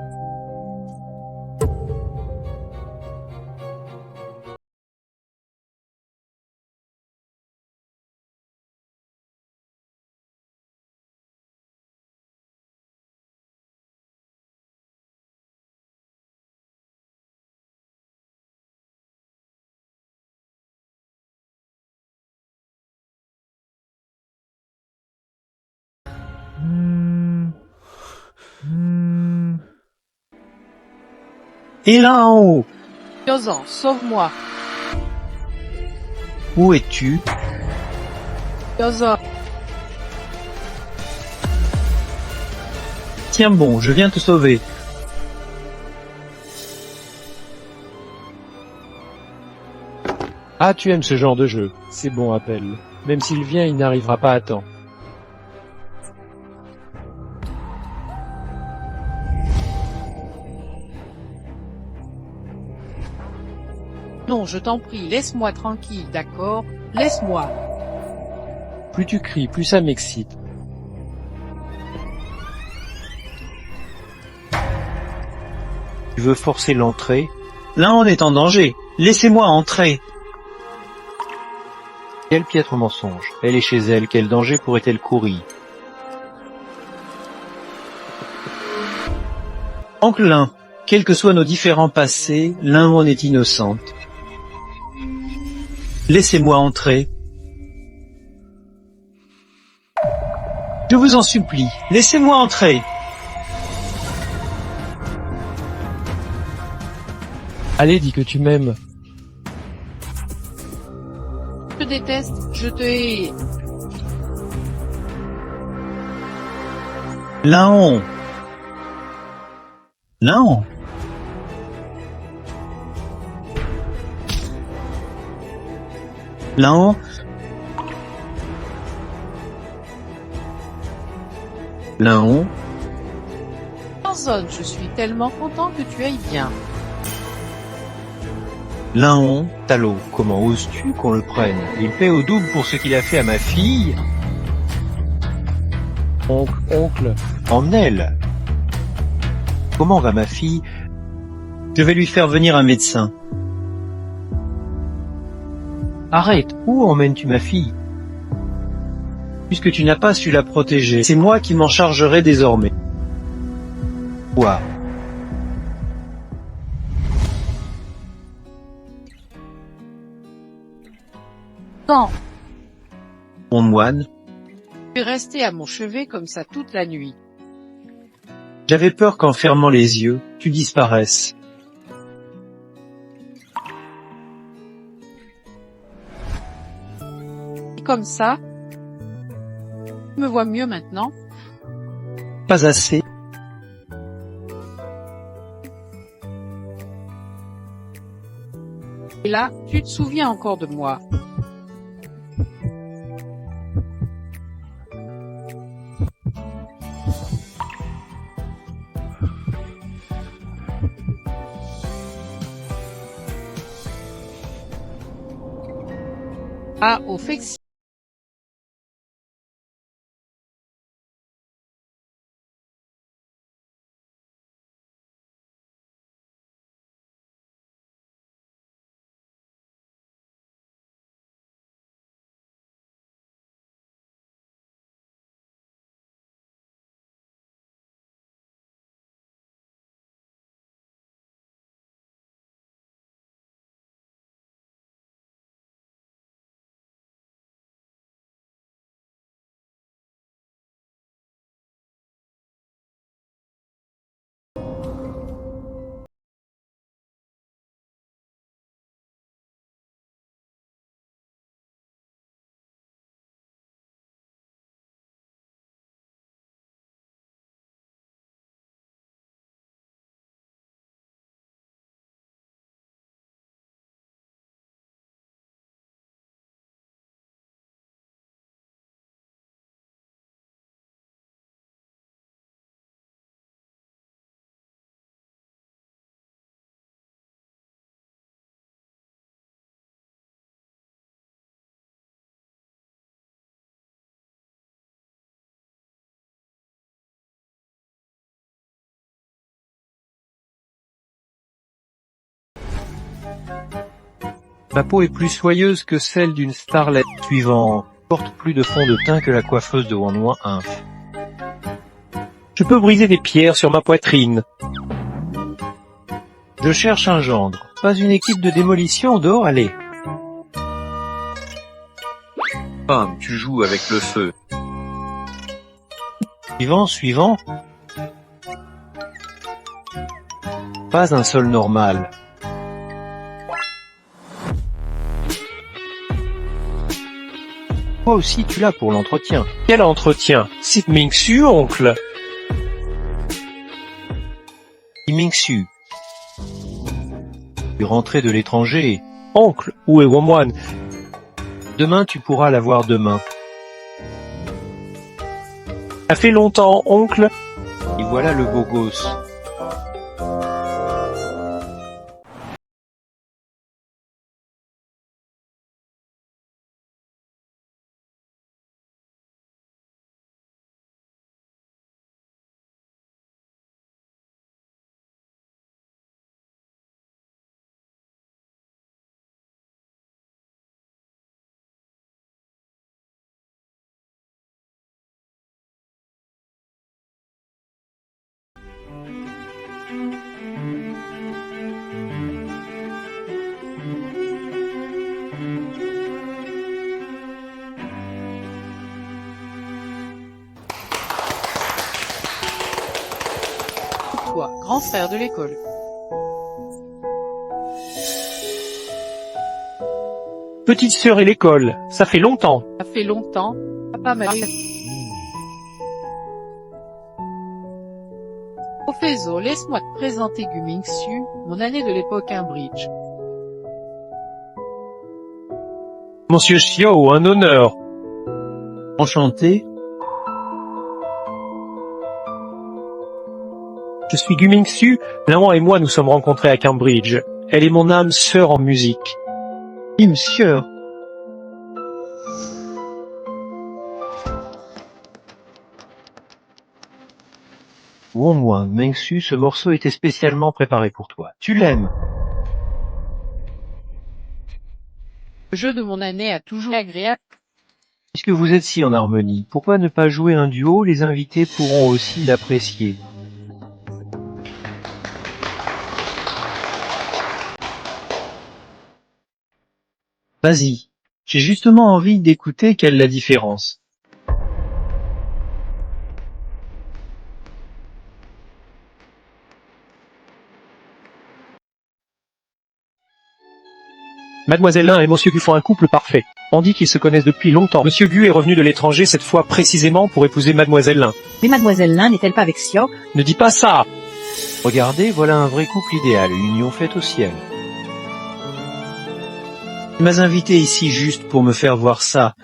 Et là en haut, Giozan, sauve-moi. où es-tu? Giozan, Tiens bon, je viens te sauver. Ah, tu aimes ce genre de jeu. C'est bon, appelle. Même s'il vient, il n'arrivera pas à temps. Non, je t'en prie, laisse-moi tranquille, d'accord? Laisse-moi. Plus tu cries, plus ça m'excite. Tu veux forcer l'entrée? Là on est en danger. Laissez-moi entrer. Quel piètre mensonge. Elle est chez elle, quel danger pourrait-elle courir? Oncle Lin, quels que soient nos différents passés, Lin est innocente. Laissez-moi entrer. Je vous en supplie, laissez-moi entrer. Allez, dis que tu m'aimes. Je te déteste, je te hais. Lin. Lin. Lin. Lin. Anzone, je suis tellement content que tu ailles bien. Lin. Talo, comment oses-tu qu'on le prenne? Il paie au double pour ce qu'il a fait à ma fille. Oncle, emmenez-le. Comment va ma fille? Je vais lui faire venir un médecin. Arrête, où emmènes-tu ma fille? Puisque tu n'as pas su la protéger, c'est moi qui m'en chargerai désormais. Quoi? Non, Mon moine, je vais rester à mon chevet comme ça toute la nuit. j'avais peur qu'en fermant les yeux, tu disparaisses. Et comme ça, tu me vois mieux maintenant. Pas assez. Et là, tu te souviens encore de moi. Ah, au fait que si Ma peau est plus soyeuse que celle d'une starlet. Suivant, porte plus de fond de teint que la coiffeuse de Wanwan Inf. Je peux briser des pierres sur ma poitrine. Je cherche un gendre, pas une équipe de démolition dehors, allez. Femme, tu joues avec le feu. Suivant. Pas un sol normal. Toi aussi tu l'as pour l'entretien. Quel entretien? C'est Mingsu, oncle. Mingsu. Tu es rentré de l'étranger. Oncle, où est Wonmoine? Demain, tu pourras la voir demain. Ça fait longtemps, oncle. Et voilà le beau gosse. Toi, grand frère de l'école. Petite sœur et l'école, ça fait longtemps. Ça fait longtemps. Papa m'a dit. Professeur, laisse-moi te présenter Gu Mingxu, mon année de l'époque Cambridge. Monsieur Xiao, un honneur. Enchanté. Je suis Gu Mingxu. Lawan et moi nous sommes rencontrés à Cambridge. Elle est mon âme sœur en musique. Monsieur. Wonmoine, Mengsu, ce morceau était spécialement préparé pour toi. Tu l'aimes. Le jeu de mon année a toujours été agréable. Puisque vous êtes si en harmonie, pourquoi ne pas jouer un duo? Les invités pourront aussi l'apprécier. Vas-y. J'ai justement envie d'écouter quelle est la différence. Mademoiselle Lin et Monsieur Gu font un couple parfait. On dit qu'ils se connaissent depuis longtemps. Monsieur Gu est revenu de l'étranger cette fois précisément pour épouser Mademoiselle Lin. Mais Mademoiselle Lin n'est-elle pas avec Xiao? Ne dis pas ça! Regardez, voilà un vrai couple idéal, une union faite au ciel. Tu m'as invité ici juste pour me faire voir ça.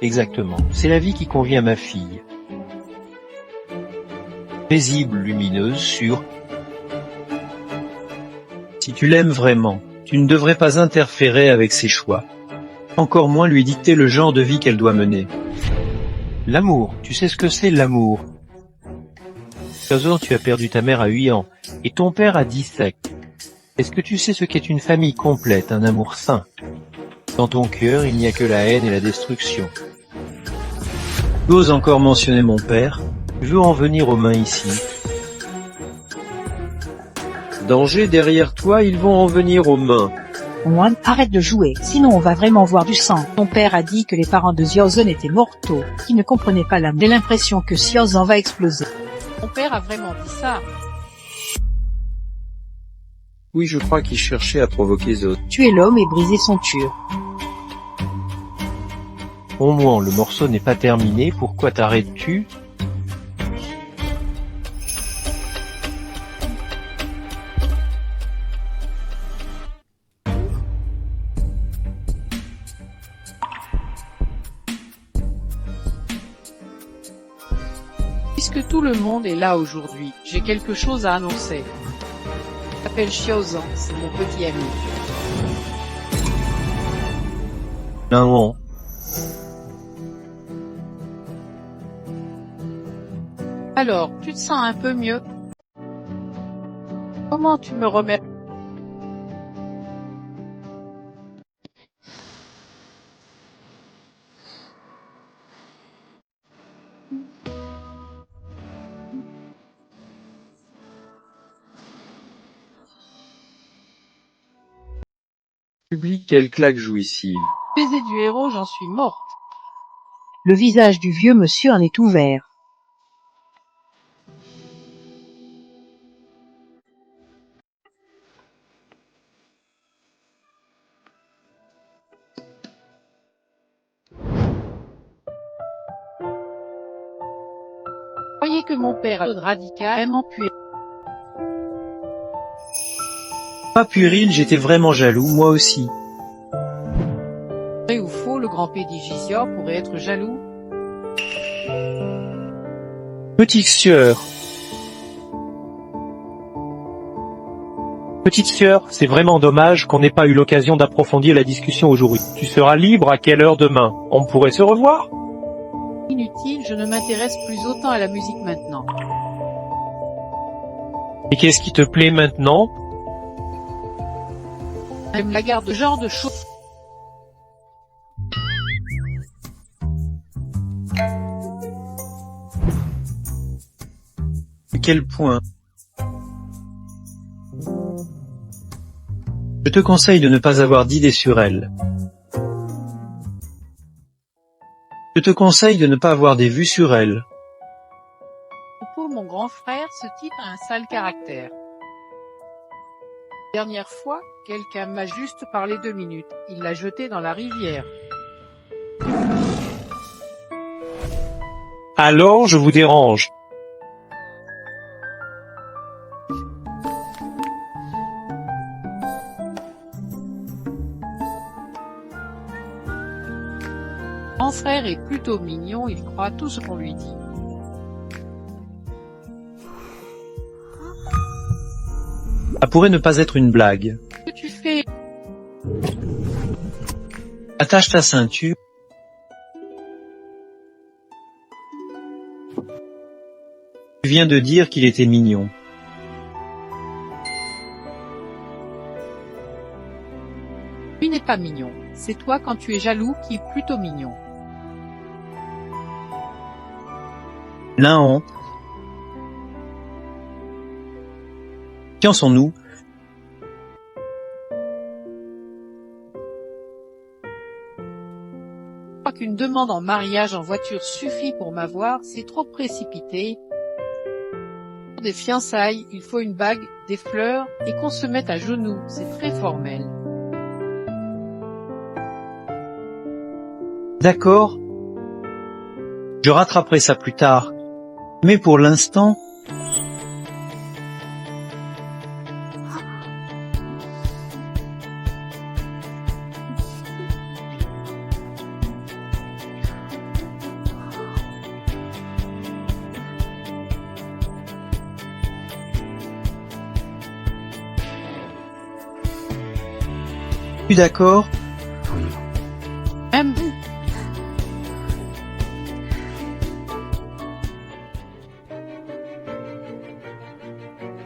Exactement, c'est la vie qui convient à ma fille. Paisible, lumineuse, sûre. Si tu l'aimes vraiment, tu ne devrais pas interférer avec ses choix. Encore moins lui dicter le genre de vie qu'elle doit mener. L'amour, tu sais ce que c'est l'amour. Xiaozhen, tu as perdu ta mère à 8 ans, et ton père à 17. Est-ce que tu sais ce qu'est une famille complète, un amour sain? Dans ton cœur, il n'y a que la haine et la destruction. Tu oses encore mentionner mon père? Tu veux en venir aux mains ici? Danger derrière toi, ils vont en venir aux mains. Wonmoine, arrête de jouer, sinon on va vraiment voir du sang. Ton père a dit que les parents de Xiaozhen étaient mortaux, qui ne comprenaient pas l'amour. J'ai l'impression que Xiaozhen va exploser. Mon père a vraiment dit ça. Oui, je crois qu'il cherchait à provoquer Zod. Tuer l'homme et briser son tueur. Au moins, le morceau n'est pas terminé, pourquoi t'arrêtes-tu? Puisque tout le monde est là aujourd'hui, j'ai quelque chose à annoncer. Je m'appelle Xiaozhen, c'est mon petit ami. Lawan. Alors, tu te sens un peu mieux? Comment tu me remets? Public, quelle claque jouissive. Baiser du héros, j'en suis morte. Le visage du vieux monsieur en est ouvert. Croyez que mon père radical aime empuer. Pas puéril, j'étais vraiment jaloux, moi aussi. Vrai ou faux, le grand Pédigisior pourrait être jaloux? Petite sœur. Petite sœur, c'est vraiment dommage qu'on n'ait pas eu l'occasion d'approfondir la discussion aujourd'hui. Tu seras libre à quelle heure demain? On pourrait se revoir? Inutile, je ne m'intéresse plus autant à la musique maintenant. Et qu'est-ce qui te plaît maintenant? J'aime la garde, ce genre de choses. À quel point? Je te conseille de ne pas avoir d'idées sur elle. Je te conseille de ne pas avoir des vues sur elle. Pour mon grand frère, ce type a un sale caractère. Dernière fois, quelqu'un m'a juste parlé 2 minutes. Il l'a jeté dans la rivière. Alors je vous dérange. Mon frère est plutôt mignon, il croit tout ce qu'on lui dit. Ça pourrait ne pas être une blague. Que tu fais? Attache ta ceinture. Tu viens de dire qu'il était mignon. Lui n'est pas mignon. C'est toi quand tu es jaloux qui est plutôt mignon. La honte. Qui en sont-nous? Je crois qu'une demande en mariage en voiture suffit pour m'avoir, c'est trop précipité. Pour des fiançailles, il faut une bague, des fleurs et qu'on se mette à genoux, c'est très formel. D'accord. Je rattraperai ça plus tard. Mais pour l'instant... Tu es d'accord? Même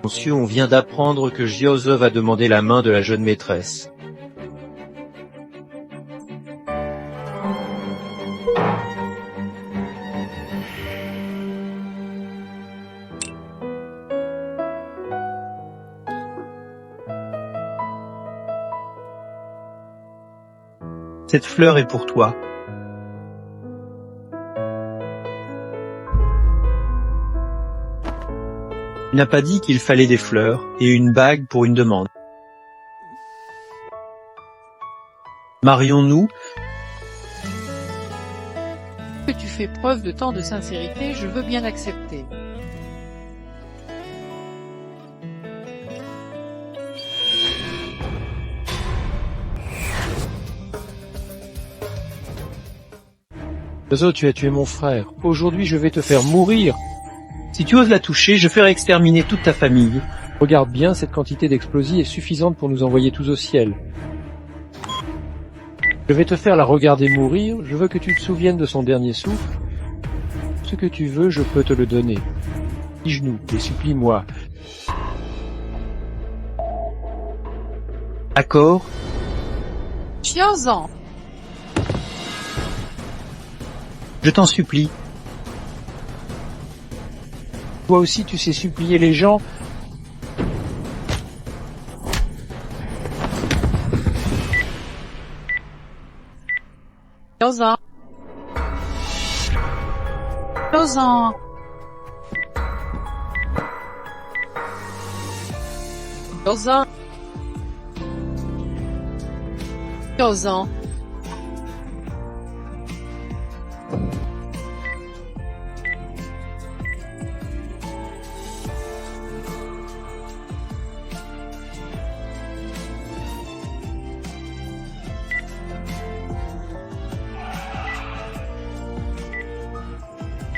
Monsieur, on vient d'apprendre que Giose va demander la main de la jeune maîtresse. Cette fleur est pour toi. Il n'a pas dit qu'il fallait des fleurs et une bague pour une demande. Marions-nous? que tu fais preuve de tant de sincérité, je veux bien accepter. Oiseau, tu as tué mon frère. Aujourd'hui, je vais te faire mourir. Si tu oses la toucher, je ferai exterminer toute ta famille. Regarde bien, cette quantité d'explosifs est suffisante pour nous envoyer tous au ciel. Je vais te faire la regarder mourir, je veux que tu te souviennes de son dernier souffle. Ce que tu veux, je peux te le donner. Dis genoux et supplie-moi. D'accord? Tiens-en! Je t'en supplie. Toi aussi, tu sais supplier les gens. Tiens-en! Tiens-en! Tiens-en! Tiens-en!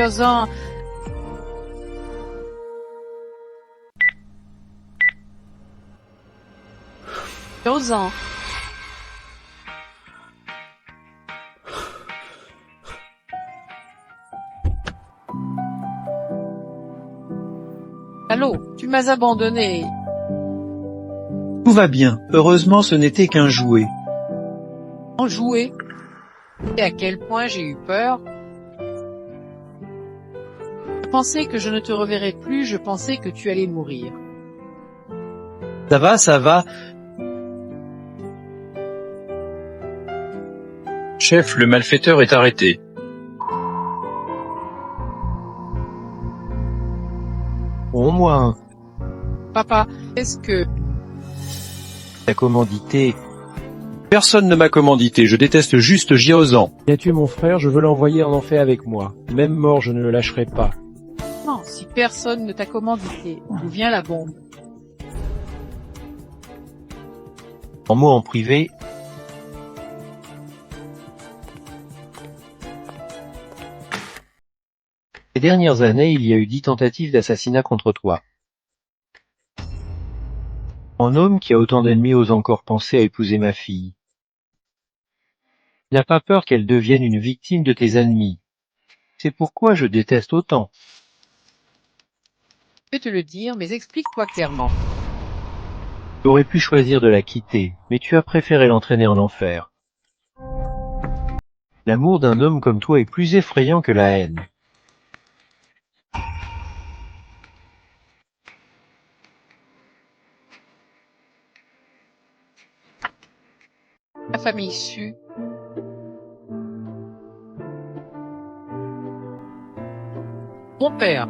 Tarzan, Tarzan, allô, tu m'as abandonné. Tout va bien. Heureusement, ce n'était qu'un jouet. En jouer. Et à quel point j'ai eu peur. Je pensais que je ne te reverrais plus, je pensais que tu allais mourir. Ça va, ça va. Chef, le malfaiteur est arrêté. Au moins, Papa, est-ce que... t'as commandité. Personne ne m'a commandité, je déteste juste Giozan. Il a tué mon frère, je veux l'envoyer en enfer avec moi. Même mort, je ne le lâcherai pas. Non, si personne ne t'a commandité, d'où vient la bombe? En mots en privé, ces dernières années, il y a eu 10 tentatives d'assassinat contre toi. Un homme qui a autant d'ennemis ose encore penser à épouser ma fille. Il n'a pas peur qu'elle devienne une victime de tes ennemis. C'est pourquoi je déteste autant. Je vais te le dire, mais explique-toi clairement. Tu aurais pu choisir de la quitter, mais tu as préféré l'entraîner en enfer. L'amour d'un homme comme toi est plus effrayant que la haine. La famille Su. Mon père.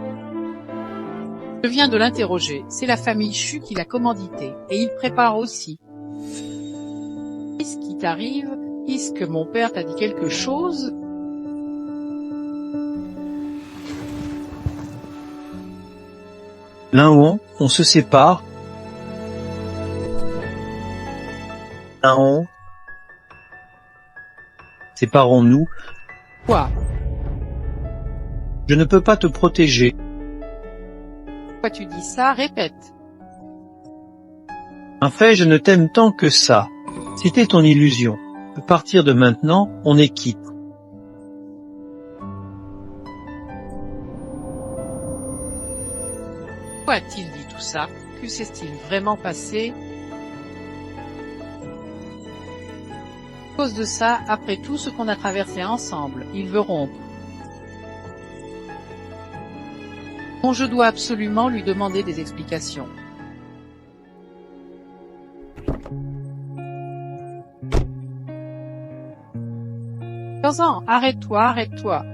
Je viens de l'interroger. C'est la famille Chu qui l'a commandité. Et il prépare aussi. Qu'est-ce qui t'arrive? Est-ce que mon père t'a dit quelque chose? Linhon, on se sépare. Linhon. Séparons-nous. Quoi? Je ne peux pas te protéger. Pourquoi tu dis ça? Répète. En fait, je ne t'aime tant que ça. C'était ton illusion. À partir de maintenant, on est quitte. Pourquoi a-t-il dit tout ça? Que s'est-il vraiment passé? À cause de ça, après tout ce qu'on a traversé ensemble, il veut rompre. Bon, je dois absolument lui demander des explications. Tarzan, arrête-toi, arrête-toi.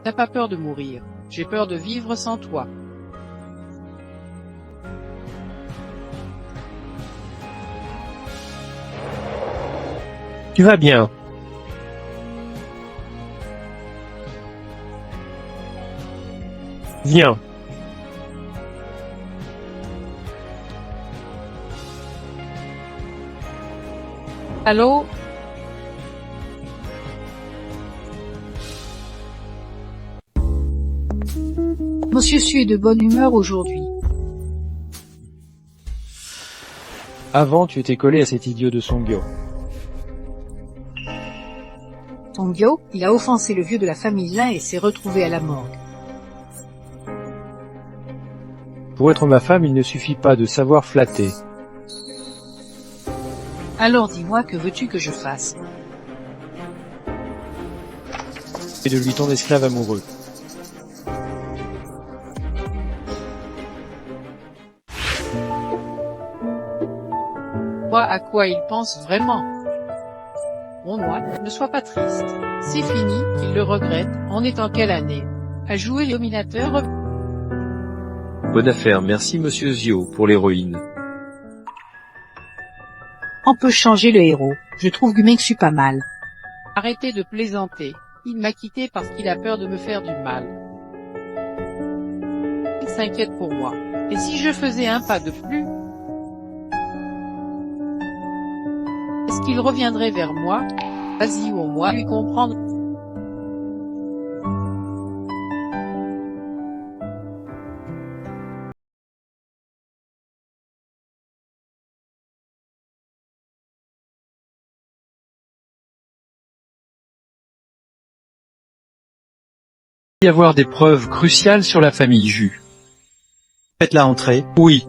T'as pas peur de mourir. J'ai peur de vivre sans toi. Tu vas bien. Viens. Allô? Monsieur Su est de bonne humeur aujourd'hui. Avant, tu étais collé à cet idiot de Songyo. Songyo, il a offensé le vieux de la famille Lin et s'est retrouvé à la morgue. Pour être ma femme, il ne suffit pas de savoir flatter. Alors dis-moi, que veux-tu que je fasse? Et de lui ton esclave amoureux. Vois à quoi il pense vraiment. Mon moine, ne sois pas triste. C'est fini, il le regrette. On est en quelle année? À jouer les dominateurs? Bonne affaire, merci monsieur Zio pour l'héroïne. On peut changer le héros. Je trouve Gumengsu pas mal. Arrêtez de plaisanter. Il m'a quitté parce qu'il a peur de me faire du mal. Il s'inquiète pour moi. Et si je faisais un pas de plus, est-ce qu'il reviendrait vers moi? Vas-y, au moins lui comprendre. Y avoir des preuves cruciales sur la famille Jus. Faites-la entrer. Oui.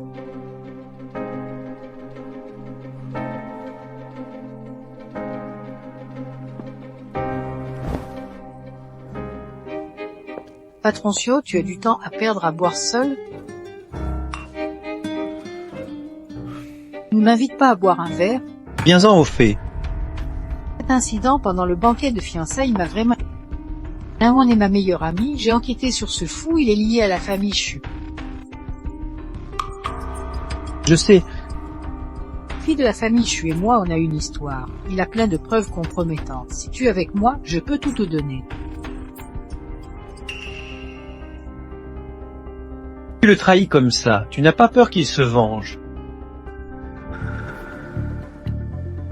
Patroncio, tu as du temps à perdre à boire seul? Ne m'invite pas à boire un verre. Viens-en au fait. Cet incident pendant le banquet de fiançailles m'a vraiment... Laon est ma meilleure amie, j'ai enquêté sur ce fou, il est lié à la famille Chu. Je sais. Fille de la famille Chu et moi, on a une histoire. Il a plein de preuves compromettantes. Si tu es avec moi, je peux tout te donner. Tu le trahis comme ça. Tu n'as pas peur qu'il se venge.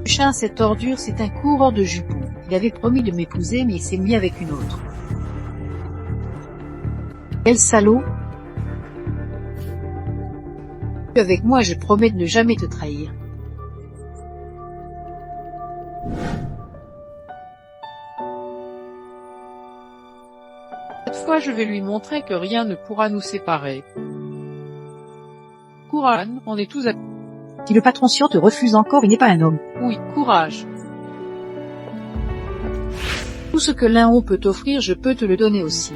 Chuchin, cette ordure, c'est un coureur de jupons. Il avait promis de m'épouser, mais il s'est mis avec une autre. Quel salaud! Tu es avec moi, je promets de ne jamais te trahir. Cette fois, je vais lui montrer que rien ne pourra nous séparer. Courage, on est tous à... Si le patroncio te refuse encore, il n'est pas un homme. Oui, courage. Tout ce que Laon peut t'offrir, je peux te le donner aussi.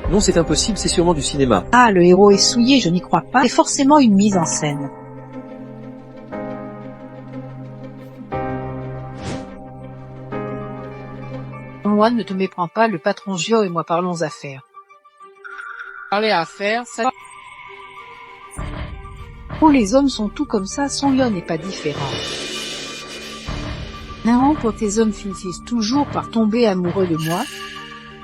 Non, c'est impossible, c'est sûrement du cinéma. Ah, le héros est souillé, je n'y crois pas. C'est forcément une mise en scène. Juan, ne te méprends pas, le patron Gio et moi parlons affaires. Parler à faire, ça... Oh, les hommes sont tout comme ça, son lion n'est pas différent. Laon, pour tes hommes finissent toujours par tomber amoureux de moi.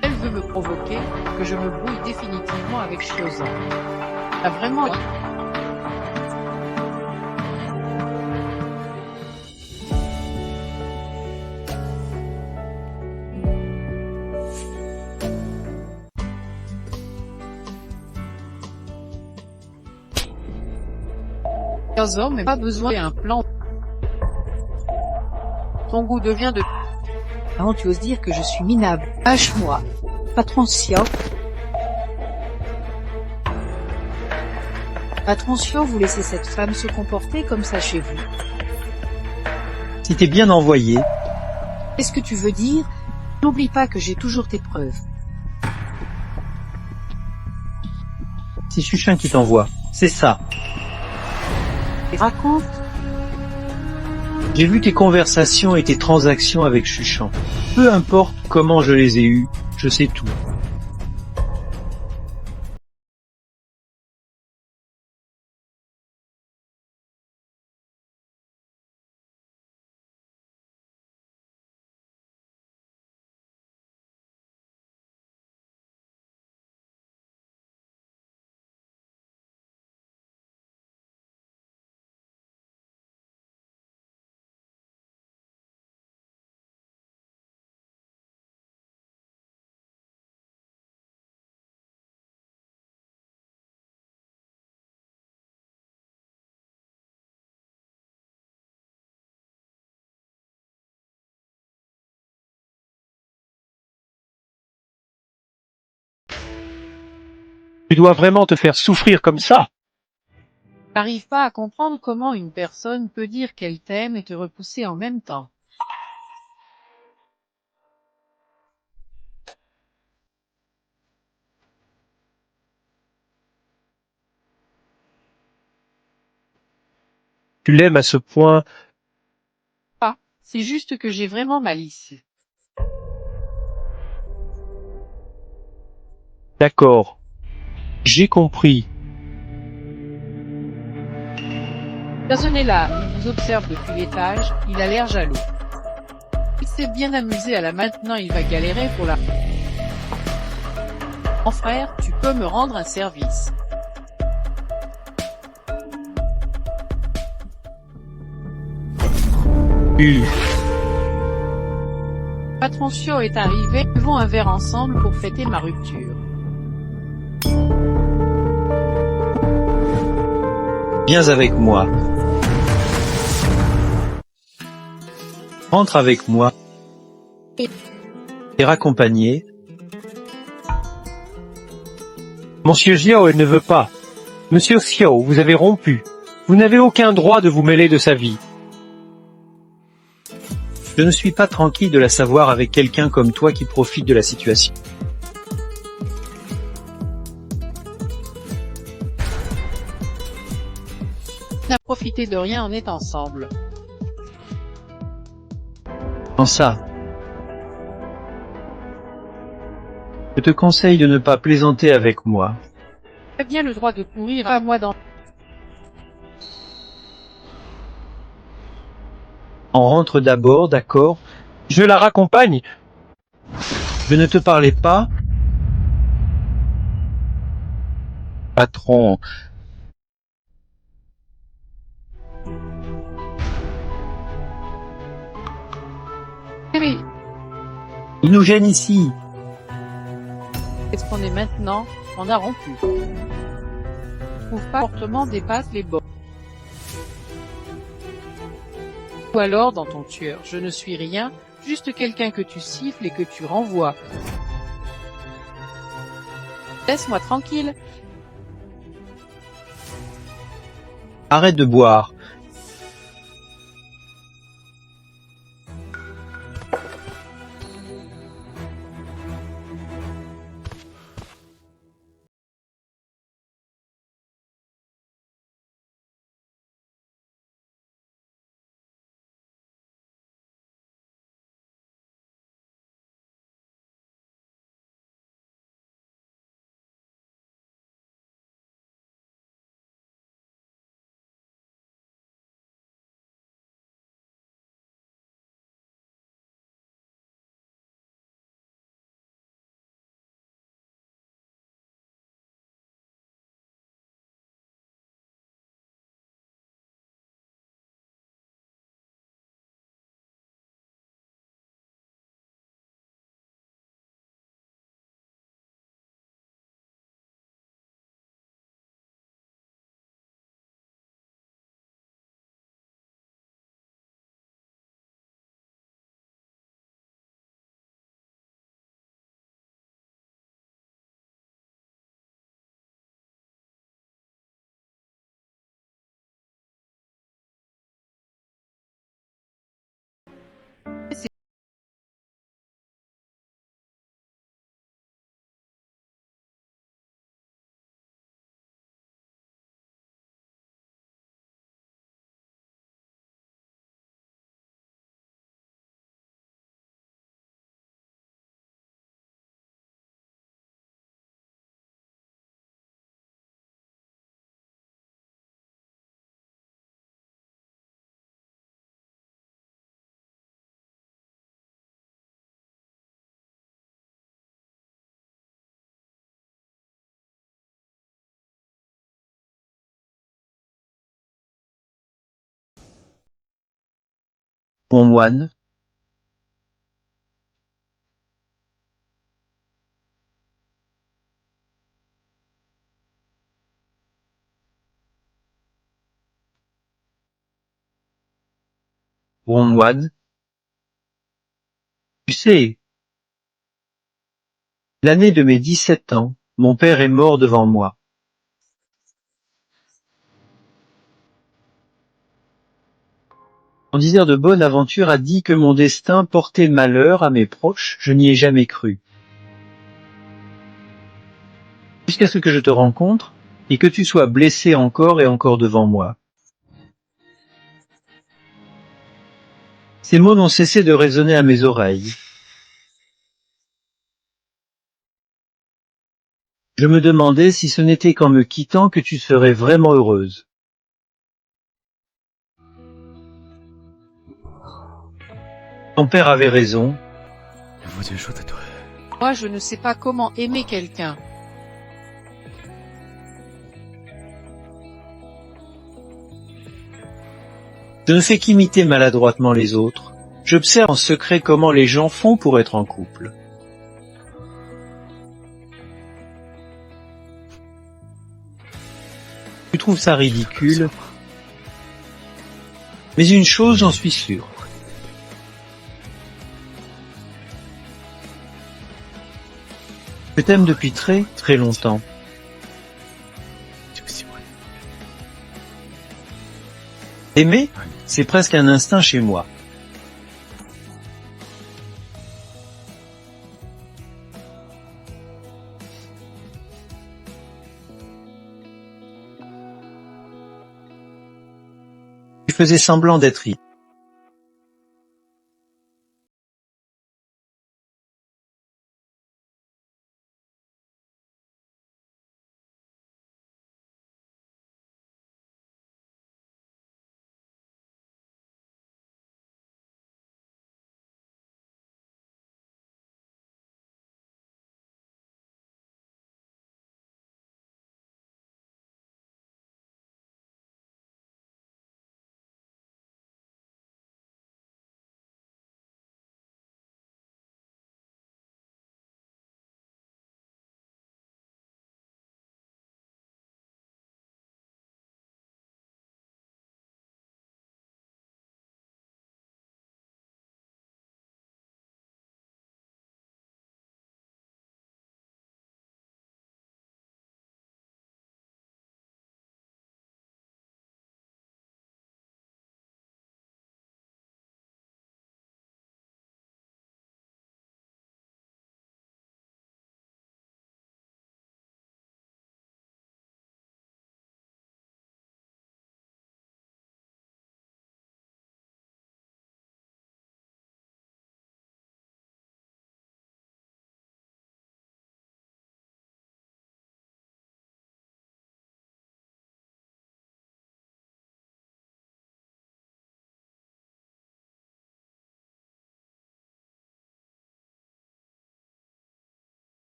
Elle veut me provoquer, que je me brouille définitivement avec Chiosa. Ah, vraiment... hommes, mais pas besoin d'un plan. Ton goût devient de... Laon, tu oses dire que je suis minable. Lâche-moi. Patron Xiao. Patron Xiao, vous laissez cette femme se comporter comme ça chez vous. Si t'es bien envoyé, Qu'est-ce que tu veux dire? N'oublie pas que j'ai toujours tes preuves. c'est Chuchin qui t'envoie. C'est ça. Et raconte. J'ai vu tes conversations et tes transactions avec Chuchan. Peu importe comment je les ai eues, je sais tout. Tu dois vraiment te faire souffrir comme ça. T'arrives pas à comprendre comment une personne peut dire qu'elle t'aime et te repousser en même temps. Tu l'aimes à ce point. Ah, c'est juste que j'ai vraiment malice. D'accord. J'ai compris. Personne n'est là, il vous observe depuis l'étage, il a l'air jaloux. s'est bien amusé à la maintenant il va galérer pour la... Mon frère, tu peux me rendre un service. Patron Sio est arrivé, buvons un verre ensemble pour fêter ma rupture. Viens avec moi. Rentre avec moi. Et raccompagné. Monsieur Xiao, elle ne veut pas. Monsieur Xiao, vous avez rompu. Vous n'avez aucun droit de vous mêler de sa vie. Je ne suis pas tranquille de la savoir avec quelqu'un comme toi qui profite de la situation. On n'a profité de rien, on est ensemble. En ça. Je te conseille de ne pas plaisanter avec moi. Tu as bien le droit de courir à moi dans... On rentre d'abord, d'accord? Je la raccompagne. Je ne te parlais pas. Patron, Oui, Il nous gêne ici. qu'est-ce qu'on est maintenant? On a rompu. Je trouve pas comportement dépasse les bornes. Ou alors dans ton tueur, je ne suis rien, juste quelqu'un que tu siffles et que tu renvoies. Laisse-moi tranquille. Arrête de boire. Mon moine. Mon moine. Tu sais, l'année de mes 17 ans, mon père est mort devant moi. Mon diseur de bonne aventure a dit que mon destin portait malheur à mes proches, je n'y ai jamais cru. Jusqu'à ce que je te rencontre, et que tu sois blessé encore et encore devant moi. Ces mots n'ont cessé de résonner à mes oreilles. Je me demandais si ce n'était qu'en me quittant que tu serais vraiment heureuse. Ton père avait raison. Moi, je ne sais pas comment aimer quelqu'un. Je ne fais qu'imiter maladroitement les autres. J'observe en secret comment les gens font pour être en couple. Tu trouves ça ridicule, mais une chose, j'en suis sûr. Je t'aime depuis très, très longtemps. Aimer, c'est presque un instinct chez moi. Tu faisais semblant d'être ivre.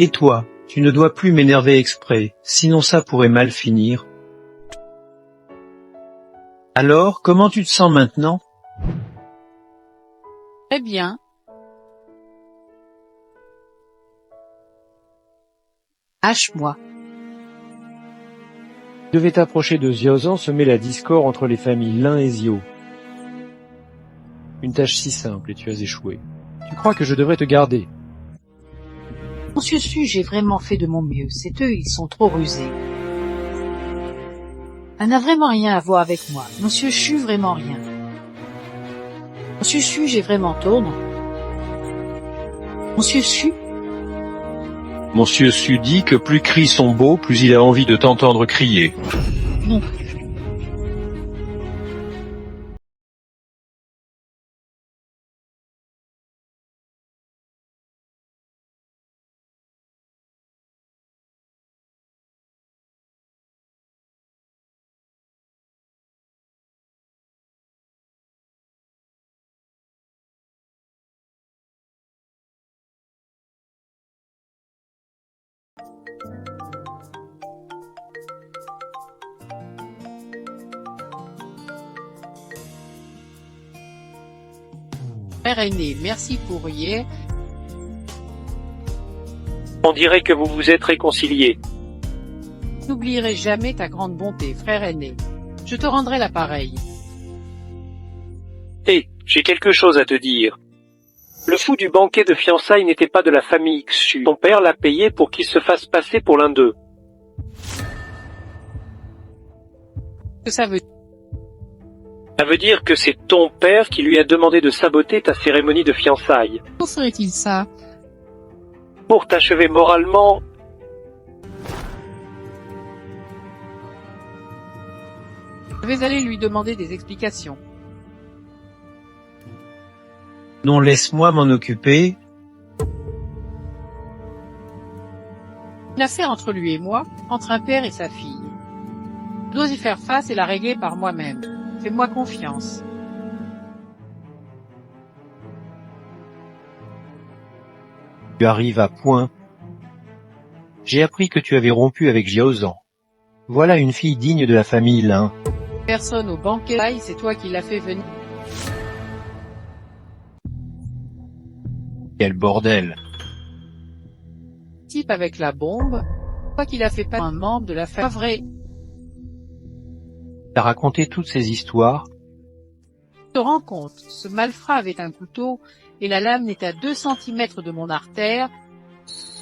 Et toi, tu ne dois plus m'énerver exprès, sinon ça pourrait mal finir. Alors, comment tu te sens maintenant? Très bien. Hache-moi. Tu devais t'approcher de Ziozan semer la discorde entre les familles Lin et Zio. Une tâche si simple et tu as échoué. Tu crois que je devrais te garder? Monsieur Su, j'ai vraiment fait de mon mieux. C'est eux, ils sont trop rusés. Elle n'a vraiment rien à voir avec moi. Monsieur Chu, vraiment rien. Monsieur Su, j'ai vraiment tort, non? Monsieur Su, Monsieur Su dit que plus cris sont beaux, plus il a envie de t'entendre crier. non. Frère aîné, merci pour hier. On dirait que vous vous êtes réconciliés. N'oublierai jamais ta grande bonté, frère aîné. Je te rendrai l'appareil. Hé, j'ai quelque chose à te dire. Le fou du banquet de fiançailles n'était pas de la famille Xu. Ton père l'a payé pour qu'il se fasse passer pour l'un d'eux. Que ça veut dire? Ça veut dire que c'est ton père qui lui a demandé de saboter ta cérémonie de fiançailles. Pourquoi ferait-il ça? Pour t'achever moralement. Je vais aller lui demander des explications. Non, laisse-moi m'en occuper. Une affaire entre lui et moi, entre un père et sa fille. Je dois y faire face et la régler par moi-même. Fais-moi confiance. Tu arrives à point. J'ai appris que tu avais rompu avec Jiaozan. Voilà une fille digne de la famille Lin. Personne au banquet, c'est toi qui l'as fait venir. Quel bordel. Type avec la bombe, toi qui l'a fait pas un membre de la famille. Pas vrai. T'as raconté toutes ces histoires. Tu te rends compte, ce malfrat avait un couteau et la lame n'est à 2 centimètres de mon artère.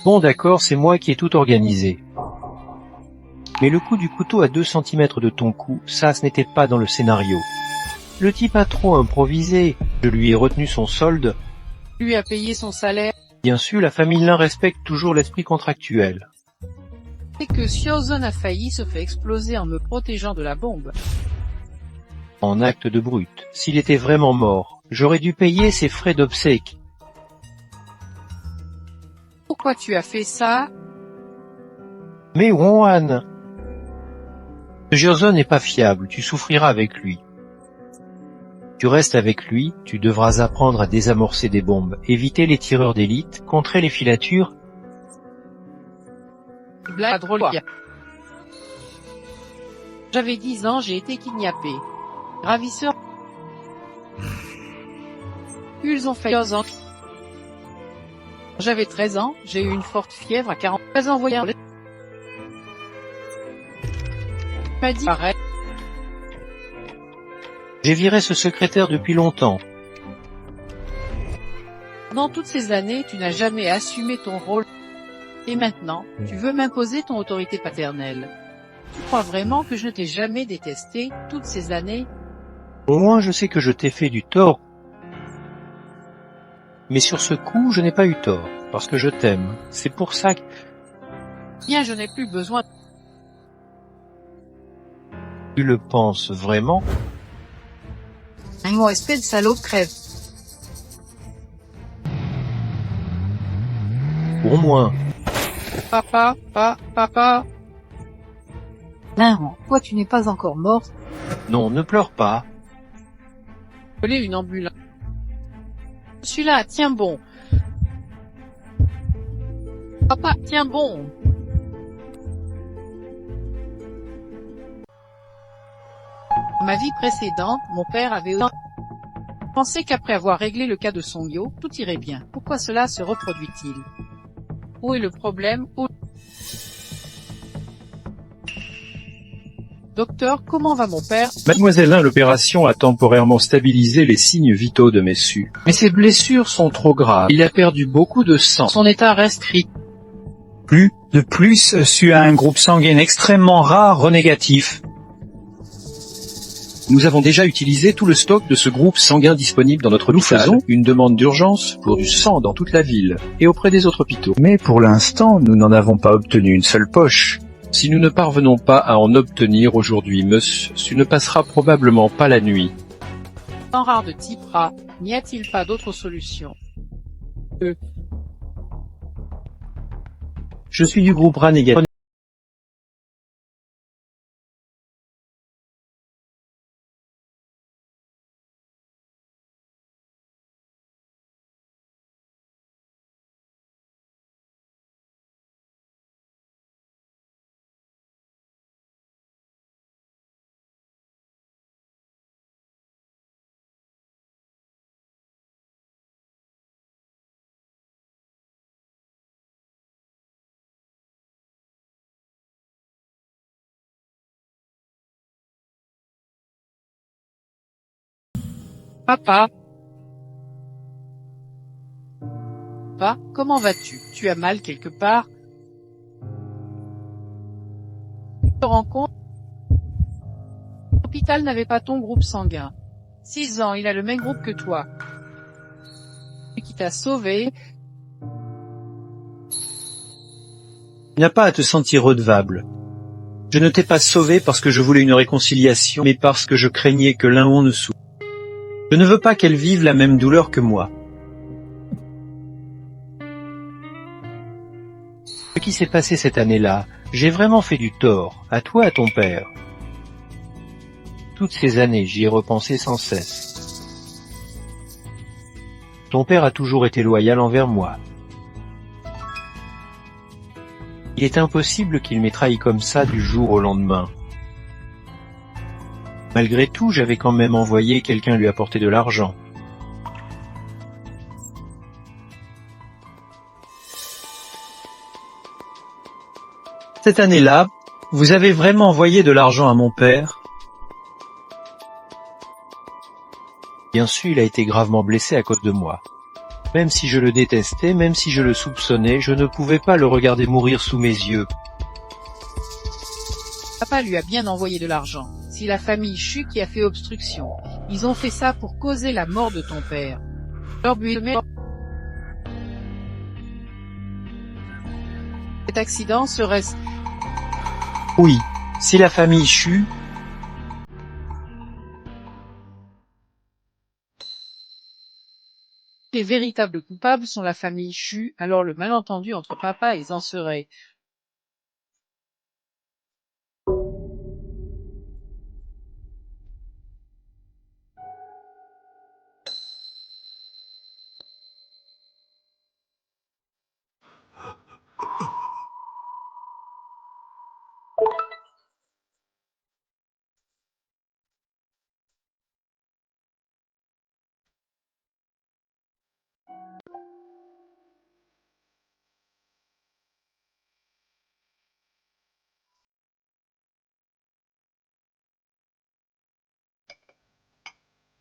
Bon d'accord, c'est moi qui ai tout organisé. Mais le coup du couteau à 2 centimètres de ton cou, ça ce n'était pas dans le scénario. Le type a trop improvisé, je lui ai retenu son solde. Lui a payé son salaire. Bien sûr, la famille Lin respecte toujours l'esprit contractuel. Et que Xiaozhen a failli se fait exploser en me protégeant de la bombe. En acte de brute, s'il était vraiment mort, j'aurais dû payer ses frais d'obsèques. Pourquoi tu as fait ça? Mais Wan, ce Jiaozhen n'est pas fiable, tu souffriras avec lui. Tu restes avec lui, tu devras apprendre à désamorcer des bombes, éviter les tireurs d'élite, contrer les filatures. Blague drôle. J'avais 10 ans, j'ai été kidnappé. Ravisseur. Ils ont fait 15 ans. J'avais 13 ans, j'ai eu une forte fièvre à 40. Pas envoyé un... m'a dit arrête. J'ai viré ce secrétaire depuis longtemps. Pendant toutes ces années, tu n'as jamais assumé ton rôle. Et maintenant, tu veux m'imposer ton autorité paternelle. Tu crois vraiment que je ne t'ai jamais détesté toutes ces années? Au moins je sais que je t'ai fait du tort. Mais sur ce coup, je n'ai pas eu tort, parce que je t'aime. C'est pour ça que... Bien, je n'ai plus besoin. Tu le penses vraiment? Mon espèce de salaud crève. Pour moi. Papa. Linran, toi tu n'es pas encore mort. Non, ne pleure pas. Appelez une ambulance. Celui-là, tiens bon. Papa, tiens bon. Dans ma vie précédente, mon père avait pensé qu'après avoir réglé le cas de Songyo, tout irait bien. Pourquoi cela se reproduit-il? Où est le problème? Docteur, comment va mon père? Mademoiselle Lin, l'opération a temporairement stabilisé les signes vitaux de Messu. Mais ses blessures sont trop graves. Il a perdu beaucoup de sang. Son état reste critique. De plus, Su a un groupe sanguin extrêmement rare renégatif. Nous avons déjà utilisé tout le stock de ce groupe sanguin disponible dans notre hôpital. Nous faisons une demande d'urgence pour du sang dans toute la ville et auprès des autres hôpitaux. Mais pour l'instant, nous n'en avons pas obtenu une seule poche. Si nous ne parvenons pas à en obtenir aujourd'hui, monsieur, ce ne passera probablement pas la nuit. En rare de type A, n'y a-t-il pas d'autre solution? Je suis du groupe Ra négatif. Papa, comment vas-tu? Tu as mal quelque part? Tu te rends compte? L'hôpital n'avait pas ton groupe sanguin. 6 ans, il a le même groupe que toi. Qui t'a sauvé. Tu n'as pas à te sentir redevable. Je ne t'ai pas sauvé parce que je voulais une réconciliation, mais parce que je craignais que Linron ne souffre. Je ne veux pas qu'elle vive la même douleur que moi. qui s'est passé cette année-là, j'ai vraiment fait du tort, à toi, à ton père. Toutes ces années, j'y ai repensé sans cesse. Ton père a toujours été loyal envers moi. Il est impossible qu'il m'ait trahi comme ça du jour au lendemain. Malgré tout, j'avais quand même envoyé quelqu'un lui apporter de l'argent. Cette année-là, vous avez vraiment envoyé de l'argent à mon père? Bien sûr, il a été gravement blessé à cause de moi. Même si je le détestais, même si je le soupçonnais, je ne pouvais pas le regarder mourir sous mes yeux. Papa lui a bien envoyé de l'argent. C'est la famille Chu qui a fait obstruction. Ils ont fait ça pour causer la mort de ton père. Leur but est... Cet accident serait... Oui, si la famille Chu... Les véritables coupables sont la famille Chu, alors le malentendu entre papa et Zan serait...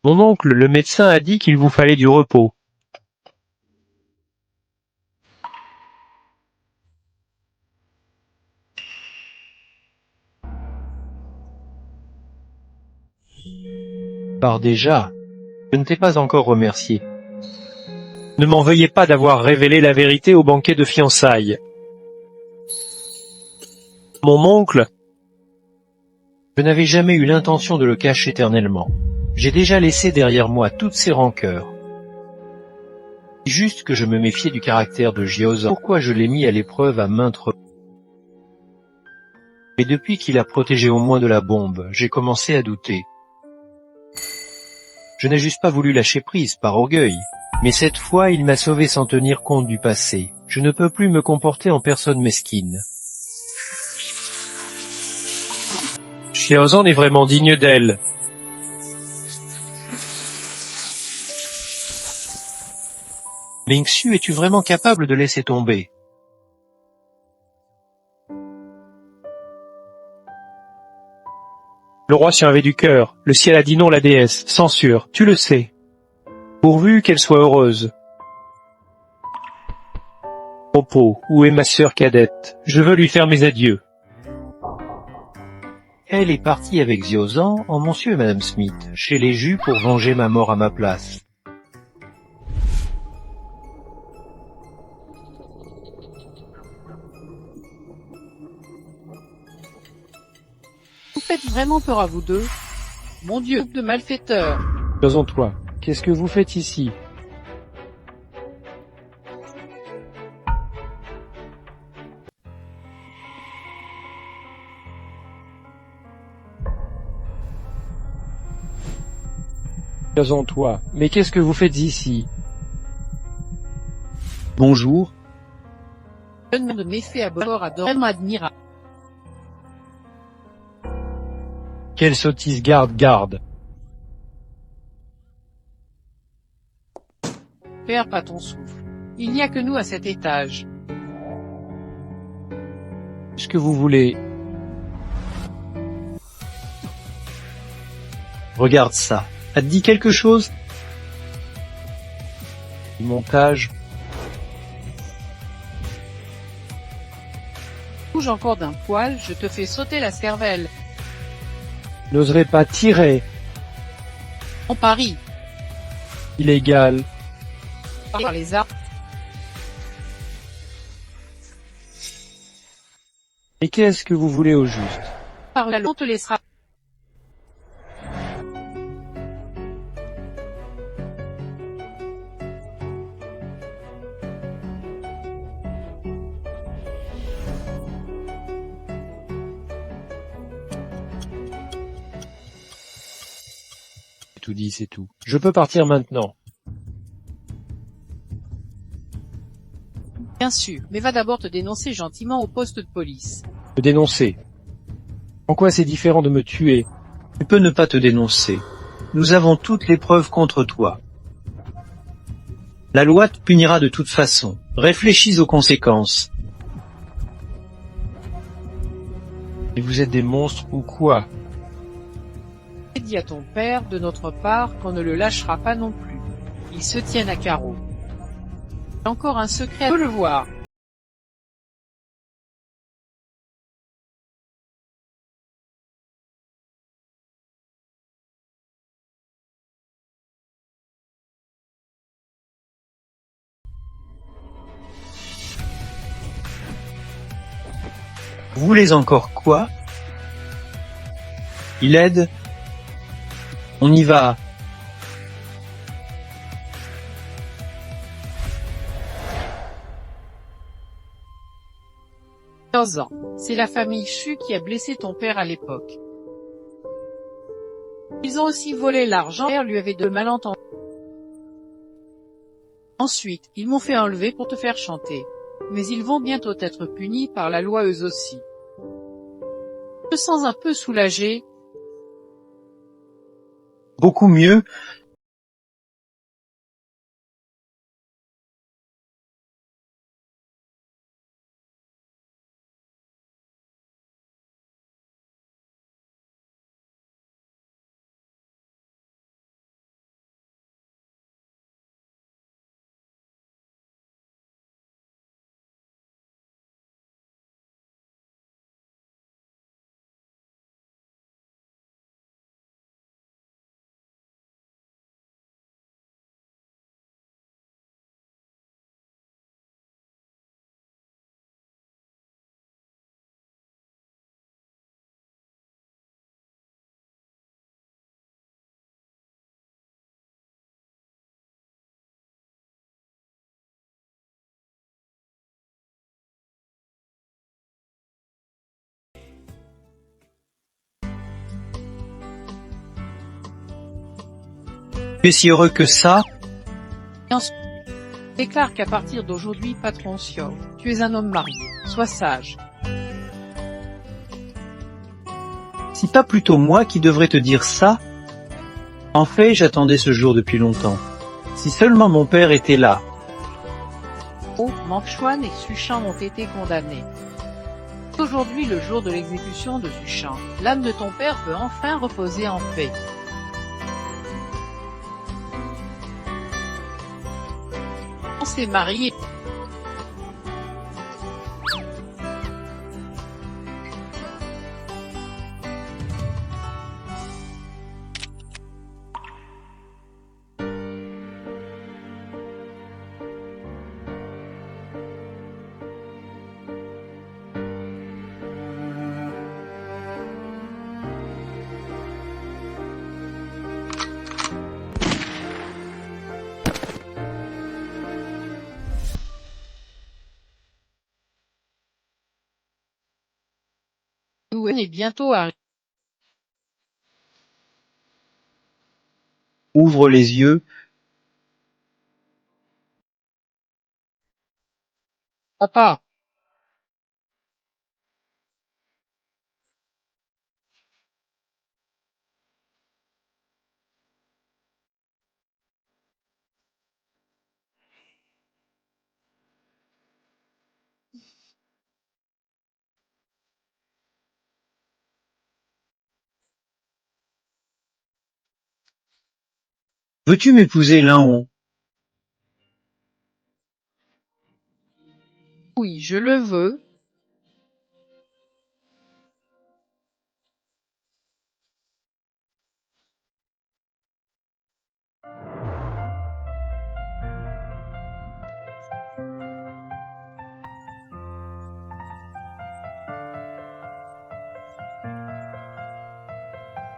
Mon oncle, le médecin, a dit qu'il vous fallait du repos. Pars déjà. Je ne t'ai pas encore remercié. Ne m'en veuillez pas d'avoir révélé la vérité au banquet de fiançailles. Mon oncle, je n'avais jamais eu l'intention de le cacher éternellement. J'ai déjà laissé derrière moi toutes ces rancœurs. C'est juste que je me méfiais du caractère de Jiaozhan. Pourquoi je l'ai mis à l'épreuve à maintes reprises. Mais depuis qu'il a protégé au moins de la bombe, j'ai commencé à douter. Je n'ai juste pas voulu lâcher prise par orgueil. Mais cette fois, il m'a sauvé sans tenir compte du passé. Je ne peux plus me comporter en personne mesquine. Xiaozhan est vraiment digne d'elle. Mingxu, es-tu vraiment capable de laisser tomber? Le roi Xian avait du cœur. Le ciel a dit non, la déesse. Censure, tu le sais. Pourvu qu'elle soit heureuse. Popo, où est ma sœur cadette? Je veux lui faire mes adieux. Elle est partie avec Xiaozhan, en monsieur et madame Smith, chez les Jus pour venger ma mort à ma place. Vous faites vraiment peur à vous deux? Mon Dieu, de malfaiteurs! Xiaozhan-toi, qu'est-ce que vous faites ici? Xiaozhan-toi, mais qu'est-ce que vous faites ici? Bonjour. Jeune de méfait à bord vraiment admirable. Quelle sottise, garde. Perds pas ton souffle. Il n'y a que nous à cet étage. Ce que vous voulez. Regarde ça. Ça te dit quelque chose? Du montage. Bouge encore d'un poil, je te fais sauter la cervelle. N'oserais pas tirer. On parie. Illégal. Par les armes. Et qu'est-ce que vous voulez au juste? Par la loi, on te laissera. tout dit, c'est tout. Je peux partir maintenant. Bien sûr, mais va d'abord te dénoncer gentiment au poste de police. Me dénoncer. En quoi c'est différent de me tuer? Tu peux ne pas te dénoncer. Nous avons toutes les preuves contre toi. La loi te punira de toute façon. Réfléchis aux conséquences. Et vous êtes des monstres ou quoi? Et dis à ton père, de notre part, qu'on ne le lâchera pas non plus. Ils se tiennent à carreau. Encore un secret, peut le voir. Vous voulez encore quoi? Il aide? On y va. Ans. C'est la famille Chu qui a blessé ton père à l'époque. Ils ont aussi volé l'argent, ton père lui avait de malentendus. Ensuite, ils m'ont fait enlever pour te faire chanter. Mais ils vont bientôt être punis par la loi eux aussi. Je me sens un peu soulagé. Beaucoup mieux. Tu es si heureux que ça? Et ensuite, déclare qu'à partir d'aujourd'hui, patron Xiao, tu es un homme marié. Sois sage. C'est pas plutôt moi qui devrais te dire ça? En fait, j'attendais ce jour depuis longtemps. Si seulement mon père était là. Oh, Mangchuan et Suchan ont été condamnés. Aujourd'hui le jour de l'exécution de Suchan. L'âme de ton père peut enfin reposer en paix. On s'est marié. Wen est bientôt arrivé. Ouvre les yeux. Papa. Veux-tu m'épouser, Linhon? Oui, je le veux.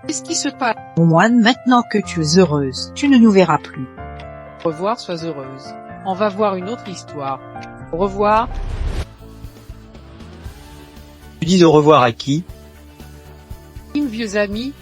Qu'est-ce qui se passe? Mon moine, maintenant que tu es heureuse, tu ne nous verras plus. Au revoir, sois heureuse. On va voir une autre histoire. Au revoir. Tu dis au revoir à qui? Vieux ami.